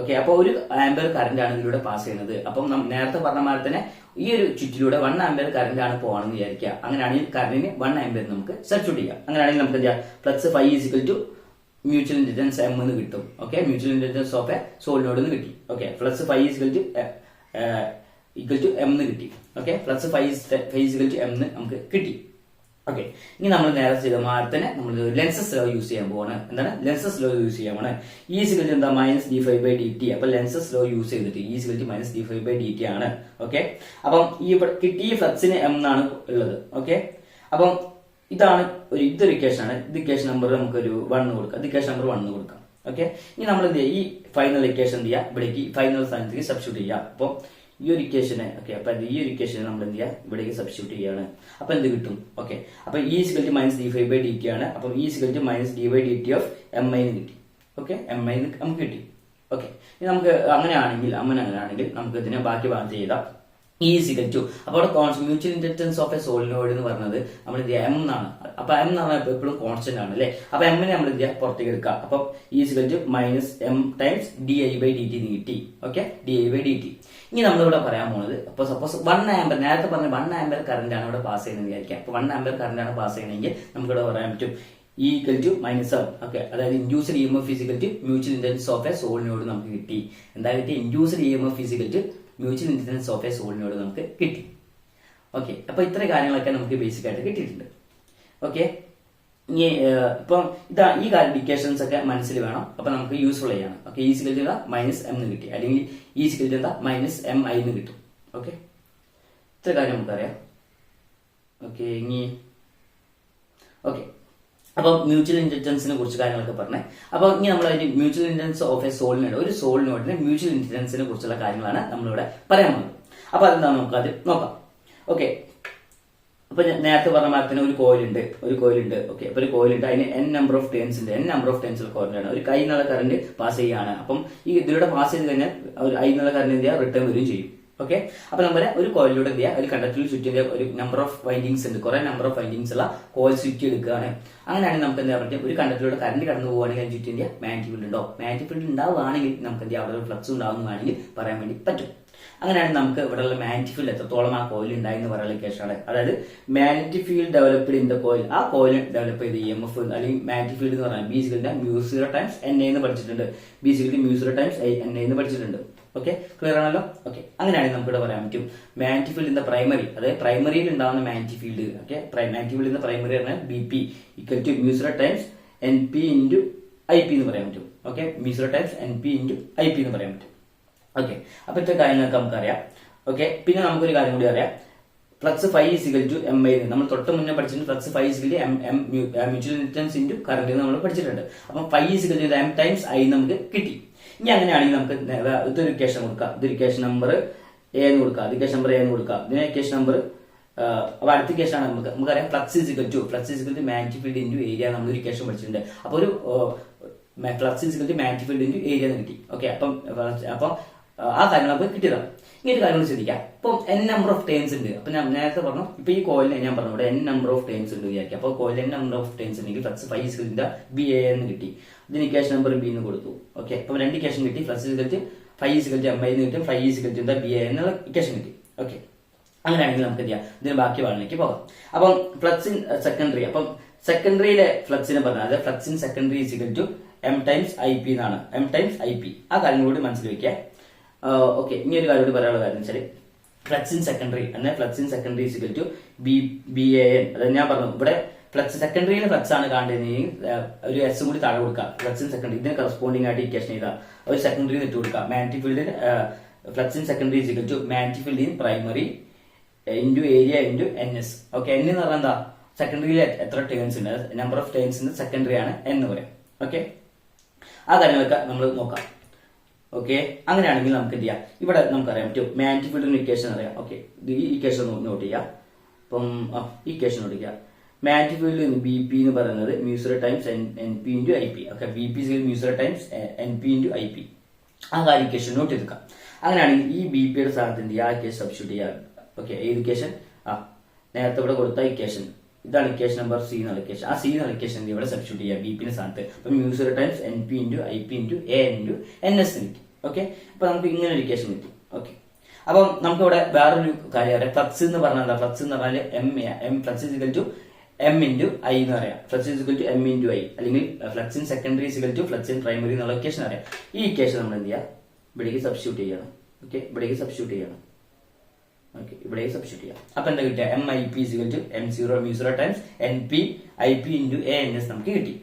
ഓക്കെ, അപ്പോൾ ഒരു ആംബിയർ കറന്റ് ആണ് ഇതിലൂടെ പാസ് ചെയ്യുന്നത്. അപ്പം നേരത്തെ പറഞ്ഞ മാതിരി തന്നെ ഈ ഒരു ചുറ്റിലൂടെ 1 ആംബിയർ കറന്റ് ആണ് പോകണമെന്ന് വിചാരിക്കുക. അങ്ങനെയാണെങ്കിൽ കറന്റിന് 1 ആംബിയർ നമുക്ക് സബ്സ്റ്റിറ്റ്യൂട്ട് ചെയ്യാം. അങ്ങനെയാണെങ്കിൽ നമുക്ക് എന്താ flux phi equal to mutual inductance M എന്ന് കിട്ടും. Okay, mutual inductance of a solenoid എന്ന് കിട്ടി. Okay, flux phi equal to M എന്ന് കിട്ടി. Okay, flux phi equal to M എന്ന് നമുക്ക് കിട്ടി. ഓക്കെ, ഇനി നമ്മൾ നേരെ ചെയ്ത മാറി തന്നെ നമ്മൾ ലെൻസസ് ലോ യൂസ് ചെയ്യാൻ പോവാണ്. എന്താണ് ലെൻസസ് ലോ യൂസ് ചെയ്യാൻ പോവാണ്. ഈസിക്കൽ എന്താ -d5/dt. അപ്പൊ ലെൻസസ് ലോ യൂസ് ചെയ്തിട്ട് ഈസിക്കൽ -d5/dt ആണ്. ഓക്കെ, അപ്പം ഈ കിട്ടിയ ഫ്ലക്സിന് എം എന്നാണ് ഉള്ളത്. ഓക്കെ, അപ്പം ഇതാണ് ഇതൊരു ഇക്വേഷൻ ആണ്. ഇത് ഇക്വേഷൻ നമ്പർ നമുക്ക് ഒരു 1 കൊടുക്കാം. ഇത് ഇക്വേഷൻ നമ്പർ 1 കൊടുക്കാം. ഓക്കെ, ഇനി നമ്മൾ എന്ത് ചെയ്യുക, ഈ ഫൈനൽ ഇക്വേഷൻ എന്ത് ചെയ്യുക, ഇവിടേക്ക് ഫൈനൽ സ്ഥാനത്തേക്ക് സബ്സ്റ്റിറ്റ്യൂട്ട് ചെയ്യാം. അപ്പം ഈ ഒരു ഇക്വേഷനെ ഓക്കെ, അപ്പൊ ഈ ഒരു ഇക്വേഷനെ നമ്മൾ എന്ത് ചെയ്യുക, ഇവിടേക്ക് സബ്സ്റ്റിറ്റ്യൂട്ട് ചെയ്യാണ്. അപ്പൊ എന്ത് കിട്ടും? ഓക്കെ, അപ്പൊ ഈസിക്കൽ ടു -d5/dt ആണ്. അപ്പം is equal to -d/dt of M I കിട്ടി. ഓക്കെ, എം ഐ നമുക്ക് കിട്ടി. ഓക്കെ, ഇനി നമുക്ക് അങ്ങനെയാണെങ്കിൽ നമുക്ക് ഇതിനെ ബാക്കി ഭാഗത്ത് ചെയ്താൽ ഈസിക്കൽ ടു, അപ്പോൾ അവിടെ mutual inductance of a solenoid എന്ന് പറഞ്ഞത് നമ്മൾ എന്ത് ചെയ്യുക, എം എന്നാണ്. അപ്പൊ എം എന്ന് പറഞ്ഞാൽ എപ്പോഴും കോൺസ്റ്റന്റ് ആണ് അല്ലെ. അപ്പൊ എമ്മിനെ നമ്മൾ എന്ത് ചെയ്യുക, പുറത്തേക്ക് എടുക്കുക. അപ്പം is equal to -m times di/dt എന്ന് കിട്ടി. Okay, di/dt. ഇനി നമ്മളിവിടെ പറയാൻ പോകുന്നത്, അപ്പൊ സപ്പോസ് 1 ആംബിയർ, നേരത്തെ പറഞ്ഞ 1 ആംബിയർ കറന്റ് ആണ് ഇവിടെ പാസ് ചെയ്യുന്നത് വിചാരിക്കാം. അപ്പൊ 1 ആംബിയർ കറന്റ് ആണ് പാസ് ചെയ്യണമെങ്കിൽ നമുക്ക് ഇവിടെ പറയാൻ പറ്റും ഈക്വൽ ടു -m. ഓക്കെ, അതായത് induced EMF equal to mutual inductance of a solenoid നമുക്ക് കിട്ടി. എന്താ കിട്ടി? Induced EMF equal to mutual inductance of a solenoid നമുക്ക് കിട്ടി. ഓക്കെ, അപ്പൊ ഇത്ര കാര്യങ്ങളൊക്കെ നമുക്ക് ബേസിക് ആയിട്ട് കിട്ടിയിട്ടുണ്ട്. ഓക്കെ, ഇനി ഇപ്പം ഈ ഇക്വേഷൻസ് ഒക്കെ മനസ്സിൽ വേണം. അപ്പൊ നമുക്ക് യൂസ്ഫുൾ ചെയ്യണം. ഓക്കെ, ഈസിക്കൽ ടു -m എന്ന് കിട്ടി, അല്ലെങ്കിൽ ഈസിക്കൽ ടു -mi എന്ന് കിട്ടും. ഓക്കെ, ഇത്ര കാര്യം നമുക്കറിയാം. ഓക്കെ, ഇനി ഓക്കെ, അപ്പൊ മ്യൂച്വൽ ഇൻഡക്റ്റൻസിനെ കുറിച്ച് കാര്യങ്ങളൊക്കെ പറഞ്ഞേ. അപ്പൊ ഇനി നമ്മൾ mutual inductance of a solenoid, ഒരു സോളിനോയിഡിന്റെ മ്യൂച്വൽ ഇൻഡക്റ്റൻസിനെ കുറിച്ചുള്ള കാര്യങ്ങളാണ് നമ്മളിവിടെ പറയാൻ പോകുന്നത്. അപ്പൊ അതെന്താണ് നമുക്ക് ആദ്യം നോക്കാം. ഓക്കെ, അപ്പൊ നേരത്തെ പറഞ്ഞ മാറ്റത്തിന് ഒരു കോയിൽ ഉണ്ട്. ഓക്കെ, അപ്പൊ ഒരു കോയിൽ ഉണ്ട്, അതിന് n നമ്പർ ഓഫ് ടേൺസ് ഉണ്ട്. n നമ്പർ ഓഫ് ടേൺസ് കോയിലാണ്. ഒരു കൈ എന്നുള്ള കറന്റ് പാസ് ചെയ്യുകയാണ്. അപ്പം ഈ ഇതിലൂടെ പാസ് ചെയ്ത് കഴിഞ്ഞാൽ ഒരു ഐ എന്നുള്ള കറന്റ് എന്ത് ചെയ്യുക, റിട്ടേൺ വരികയും ചെയ്യും. ഓക്കെ, അപ്പൊ നമ്മൾ ഒരു കോയിലൂടെ എന്ത് ചെയ്യുക, ഒരു കണ്ടക്ടറിൽ ചുറ്റി ഒരു നമ്പർ ഓഫ് വൈൻഡിങ്സ് ഉണ്ട്, കുറെ നമ്പർ ഓഫ് വൈൻഡിങ്സ് ഉള്ള കോയിൽ ചുറ്റി എടുക്കുകയാണ്. അങ്ങനെയാണെങ്കിൽ നമുക്ക് എന്താ പറയുക, ഒരു കണ്ടക്ടറിലൂടെ കറന്റ് കടന്നു പോകുകയാണെങ്കിൽ അതിന് ചുറ്റി എന്ത് മാഗ്നറ്റിക് ഫീൽഡ് ഉണ്ടോ, മാഗ്നറ്റിക് ഫീൽഡ് ഉണ്ടാവുകയാണെങ്കിൽ നമുക്ക് എന്ത് അവിടെ ഒരു ഫ്ലക്സ് ഉണ്ടാവുന്നതാണെങ്കിൽ പറയാൻ വേണ്ടി പറ്റും. അങ്ങനെയാണെങ്കിൽ നമുക്ക് ഇവിടെയുള്ള മാഗ്നറ്റിക് ഫീൽഡ് എത്രത്തോളം ആ കോയിൽ ഉണ്ടായി എന്ന് പറയുന്ന കേസാണ്. അതായത് magnetic field developed in the coil, ആ കോയിൽ ഡെവലപ്പ് ചെയ്ത EMF അല്ലെങ്കിൽ മാഗ്നറ്റിക് ഫീൽഡ് എന്ന് പറഞ്ഞാൽ B=μ0 ടൈംസ് NA എന്ന് പഠിച്ചിട്ടുണ്ട്. B=μ0 ടൈംസ് NA എന്ന് പഠിച്ചിട്ടുണ്ട്. ഓക്കെ, ക്ലിയർ ആണല്ലോ. ഓക്കെ, അങ്ങനെയാണെങ്കിൽ നമുക്ക് ഇവിടെ പറയാൻ പറ്റും magnetic field in the primary, അതായത് പ്രൈമറിയിൽ ഉണ്ടാകുന്ന magnetic field. Okay, magnetic field in the primary പറഞ്ഞാൽ BP = μ0 ടൈംസ് NP × IP എന്ന് പറയാൻ പറ്റും. ഓക്കെ, μ0 ടൈംസ് NP × IP എന്ന് പറയാൻ പറ്റും. ഓക്കെ, അപ്പൊ ഇത്ര കാര്യങ്ങളൊക്കെ നമുക്കറിയാം. ഓക്കെ, പിന്നെ നമുക്കൊരു കാര്യം കൂടി അറിയാം, flux phi is equal to M I. നമ്മൾ തൊട്ട് മുന്നേ പഠിച്ചിട്ടുണ്ട് flux phi is equal mutual inductance into current നമ്മൾ പഠിച്ചിട്ടുണ്ട്. അപ്പം phi is equal to m times I നമുക്ക് കിട്ടി. ഇനി അങ്ങനെയാണെങ്കിൽ നമുക്ക് ഇതൊരു ഇക്വേഷൻ കൊടുക്കാം. ഇതൊരു ഇക്വേഷൻ നമ്പർ A എന്ന് കൊടുക്കാം. ഇത് ഇക്വേഷൻ നമ്പർ A എന്ന് കൊടുക്കാം. ഇതിന് ഇക്വേഷൻ നമ്പർ അപ്പൊ അടുത്ത ഇക്വേഷൻ ആണ് നമുക്കറിയാം flux is equal to magnetic field into area നമ്മൾ ഒരു ഇക്വേഷൻ പഠിച്ചിട്ടുണ്ട്. അപ്പൊ ഒരു flux is equal to magnetic field into area എന്ന് കിട്ടി. ഓക്കെ, അപ്പം ആ കാര്യങ്ങൾ നമുക്ക് കിട്ടിയതാണ്. ഇനി ഒരു കാര്യം ശ്രദ്ധിക്കാം. ഇപ്പം n നമ്പർ ഓഫ് ടേൺസ് ഉണ്ട്. അപ്പൊ ഞാൻ നേരത്തെ പറഞ്ഞു, ഇപ്പൊ ഈ കോയിലിനെ ഞാൻ പറഞ്ഞു ഇവിടെ n നമ്പർ ഓഫ് ടേൺസ് ഉണ്ട് വിചാരിക്കാം. അപ്പൊ coil n number of turns ഉണ്ടെങ്കിൽ flux phi is equal to BA എന്ന് കിട്ടി. ഇതിന് ഇക്വേഷൻ നമ്പർ B എന്ന് കൊടുത്തു. ഓക്കെ, അപ്പൊ രണ്ട് ഇക്വേഷൻ കിട്ടി. Flux is equal to phi is equal to MI എന്ന് കിട്ടും, ഫൈ ഈസിക്കൽ ടു BA എന്നുള്ള ഇക്വേഷൻ കിട്ടി. ഓക്കെ, അങ്ങനെയാണെങ്കിൽ നമുക്ക് എന്ത് ചെയ്യാം, ഇതിന് ബാക്കി ഭാഗങ്ങളിലേക്ക് പോകാം. അപ്പം ഫ്ലക്സ് ഇൻ സെക്കൻഡറി, അപ്പം സെക്കൻഡറിയിലെ ഫ്ലക്സിനെ പറഞ്ഞാൽ അതായത് flux in secondary is equal to m times IP എന്നാണ്. m ടൈംസ് IP, ആ കാര്യം കൂടി മനസ്സിൽ വെക്കുക. ഓക്കെ, ഇനി ഒരു കാര്യം കൂടി പറയാനുള്ള കാര്യം വെച്ചാൽ ഫ്ലക്സ് ഇൻ സെക്കൻഡറി എന്നാൽ flux in secondary is equal to BAN. അതായത് ഞാൻ പറഞ്ഞു ഇവിടെ ഫ്ലക്സ് സെക്കൻഡറിയിലെ ഫ്ലക്സ് ആണ് കാണുന്നതെങ്കിൽ ഒരു S കൂടി താഴെ കൊടുക്കുക. ഫ്ലക്സ് ഇൻ സെക്കൻഡറി ഇതിന് കറസ്പോണ്ടിങ് ആയിട്ട് ഇക്വേഷൻ ചെയ്താൽ ഒരു സെക്കൻഡറി ഇട്ട് കൊടുക്കുക. Magnetic field flux in secondary is equal to magnetic field in primary into area into NS. Okay, N എന്ന് പറഞ്ഞാൽ എന്താ, സെക്കൻഡറിയിൽ എത്ര ടേൺസ് ഉണ്ട്, നമ്പർ ഓഫ് ടേൺസ് ഉണ്ട്, സെക്കൻഡറി ആണ് N എന്ന് പറയാം. ഓക്കെ, ആ കാര്യങ്ങളൊക്കെ നമ്മൾ നോക്കാം. ഓക്കെ, അങ്ങനെയാണെങ്കിൽ നമുക്ക് എന്ത് ചെയ്യാം, ഇവിടെ നമുക്കറിയാൻ പറ്റും മാഗ്നറ്റിക് ഫീൽഡിന്റെ ഇക്വേഷൻ അറിയാം. ഓക്കെ, ഈ ഇക്വേഷൻ നോട്ട് ചെയ്യാം. അപ്പം ഈ ഇക്വേഷൻ നോട്ട് ചെയ്യുക. മാഗ്നറ്റിക് ഫീൽഡ് BP എന്ന് പറയുന്നത് μ0 times NP × IP. Okay, BP μ0 times NP × IP. ആ കാര്യം ഇക്വേഷൻ നോട്ട് ചെയ്തെടുക്കാം. അങ്ങനെയാണെങ്കിൽ ഈ BPയുടെ സ്ഥാനത്ത് എന്ത് ചെയ്യുക, ആ ഇക്വേഷൻ സബ്സ്റ്റിറ്റ്യൂട്ട് ചെയ്യുക. ഓക്കെ, ഏത് ഇക്വേഷൻ, നേരത്തെ ഇവിടെ കൊടുത്ത ഇക്വേഷൻ, ഇതാണ് ഇക്വേഷൻ നമ്പർ C എന്നുള്ള ഇക്വേഷൻ. ആ C എന്നുള്ള ഇക്വേഷൻ ഇവിടെ സബ്സ്റ്റിറ്റ്യൂട്ട് ചെയ്യുക BPന്റെ സ്ഥാനത്ത്. അപ്പം μ0 times NP × IP × A × NS കിട്ടി. ഓക്കെ, അപ്പൊ നമുക്ക് ഇങ്ങനെ ഒരു ഇക്വേഷൻ കിട്ടി. ഓക്കെ, അപ്പം നമുക്ക് ഇവിടെ വേറൊരു കാര്യം അറിയാം. ഫ്ലക്സ് എന്ന് പറഞ്ഞാൽ എന്താ? ഫ്ലക്സ് എന്ന് പറഞ്ഞാൽ flux is equal to M into I എന്ന് പറയാം. Flux is equal to M into I, അല്ലെങ്കിൽ flux in secondary is equal to flux in primary എന്നുള്ള ഇക്വേഷൻ അറിയാം. ഈ ഇക്വേഷൻ നമ്മൾ എന്ത് ചെയ്യാം? ഇവിടേക്ക് സബ്സ്റ്റിറ്റ്യൂട്ട് ചെയ്യണം. ഓക്കെ, ഇവിടേക്ക് സബ്സ്റ്റിറ്റ്യൂട്ട് ചെയ്യണം. ഓക്കെ, ഇവിടേക്ക് സബ്സ്റ്റിറ്റ്യൂട്ട് ചെയ്യാം. അപ്പൊ എന്താ കിട്ടുക? M I P is equal to M zero mu zero times N P I P into A N S നമുക്ക് കിട്ടി.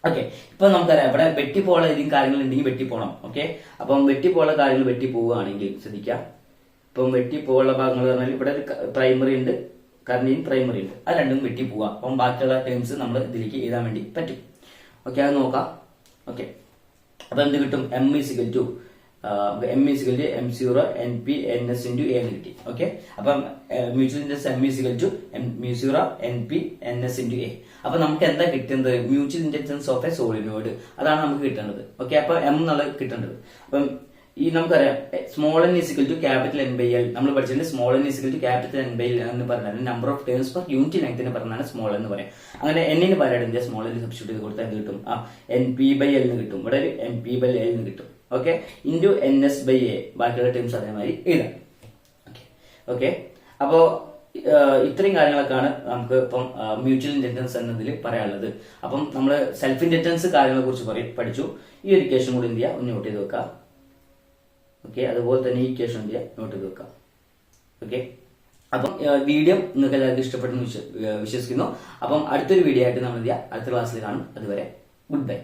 ഓക്കെ, ഇപ്പൊ നമുക്കറിയാം ഇവിടെ വെട്ടിപ്പോള ഏതെങ്കിലും കാര്യങ്ങൾ ഉണ്ടെങ്കിൽ വെട്ടിപ്പോണം. ഓക്കെ, അപ്പം വെട്ടിപ്പോള കാര്യങ്ങൾ വെട്ടി പോവുകയാണെങ്കിൽ ശ്രദ്ധിക്കാം. ഇപ്പം വെട്ടിപ്പോള ഭാഗങ്ങൾ പറഞ്ഞാൽ ഇവിടെ പ്രൈമറി ഉണ്ട്, കറണ്ടിയും പ്രൈമറി ഉണ്ട്, അത് രണ്ടും വെട്ടി പോവുക. അപ്പം ബാക്കിയുള്ള ടേംസ് നമ്മൾ ഇതിലേക്ക് എഴുതാൻ വേണ്ടി പറ്റും. ഓക്കെ, അത് നോക്കാം. ഓക്കെ, അപ്പൊ എന്ത് കിട്ടും? M is equal to M zero N P N S into A എന്ന് കിട്ടി. ഓക്കെ, അപ്പം mutual inductance M is equal to mu zero N P N S into A. അപ്പൊ നമുക്ക് എന്താ കിട്ടുന്നത്? Mutual inductance of a solenoid, അതാണ് നമുക്ക് കിട്ടേണ്ടത്. ഓക്കെ, അപ്പൊ എം എന്നുള്ളത് കിട്ടേണ്ടത്. അപ്പം ഈ നമുക്കറിയാം small N is equal to capital N by L നമ്മൾ പഠിച്ചിട്ടുണ്ട്. Small N is equal to capital N by L എന്ന് പറഞ്ഞാൽ number of terms per unit ലെങ്ത്തിന് പറഞ്ഞാണ് സ്മോൾ എന്ന് പറയാം. അങ്ങനെ എന്നിന് പകരം സ്മോൾ എൽ സബ്സ്റ്റിറ്റ്യൂട്ട് ചെയ്ത് കൊടുത്താൽ എന്ത് കിട്ടും? എൻ പി ബൈ എൽ എന്ന് കിട്ടും. ഇവിടെ ഒരു എൻ പി ബൈ എൽ എന്ന് കിട്ടും. Okay, into N S by A, ബാക്കിയുള്ള ടേംസ് അതേമാതിരി എഴുതാം. ഓക്കെ, അപ്പോ ഇത്രയും കാര്യങ്ങളൊക്കെയാണ് നമുക്ക് ഇപ്പം മ്യൂച്വൽ ഇൻഡക്ടൻസ് എന്നതിൽ പറയാനുള്ളത്. അപ്പം നമ്മൾ സെൽഫ് ഇൻഡക്ടൻസ് കാര്യങ്ങളെ കുറിച്ച് പഠിച്ചു. ഈ ഒരു ഇക്വേഷൻ കൂടി എന്ത് ചെയ്യുക? ഒന്ന് നോട്ട് ചെയ്ത് വെക്കാം. ഓക്കെ, അതുപോലെ തന്നെ ഈ ഇക്വേഷൻ എന്ത് ചെയ്യുക? നോട്ട് ചെയ്ത് വെക്കാം. ഓക്കെ, അപ്പം വീഡിയോ നിങ്ങൾക്ക് എല്ലാവർക്കും ഇഷ്ടപ്പെട്ടെന്ന് വിശ്വസിക്കുന്നു. അപ്പം അടുത്തൊരു വീഡിയോ ആയിട്ട് നമ്മൾ എന്ത് ചെയ്യുക? അടുത്ത ക്ലാസ്സിൽ കാണും. അതുവരെ ഗുഡ് ബൈ.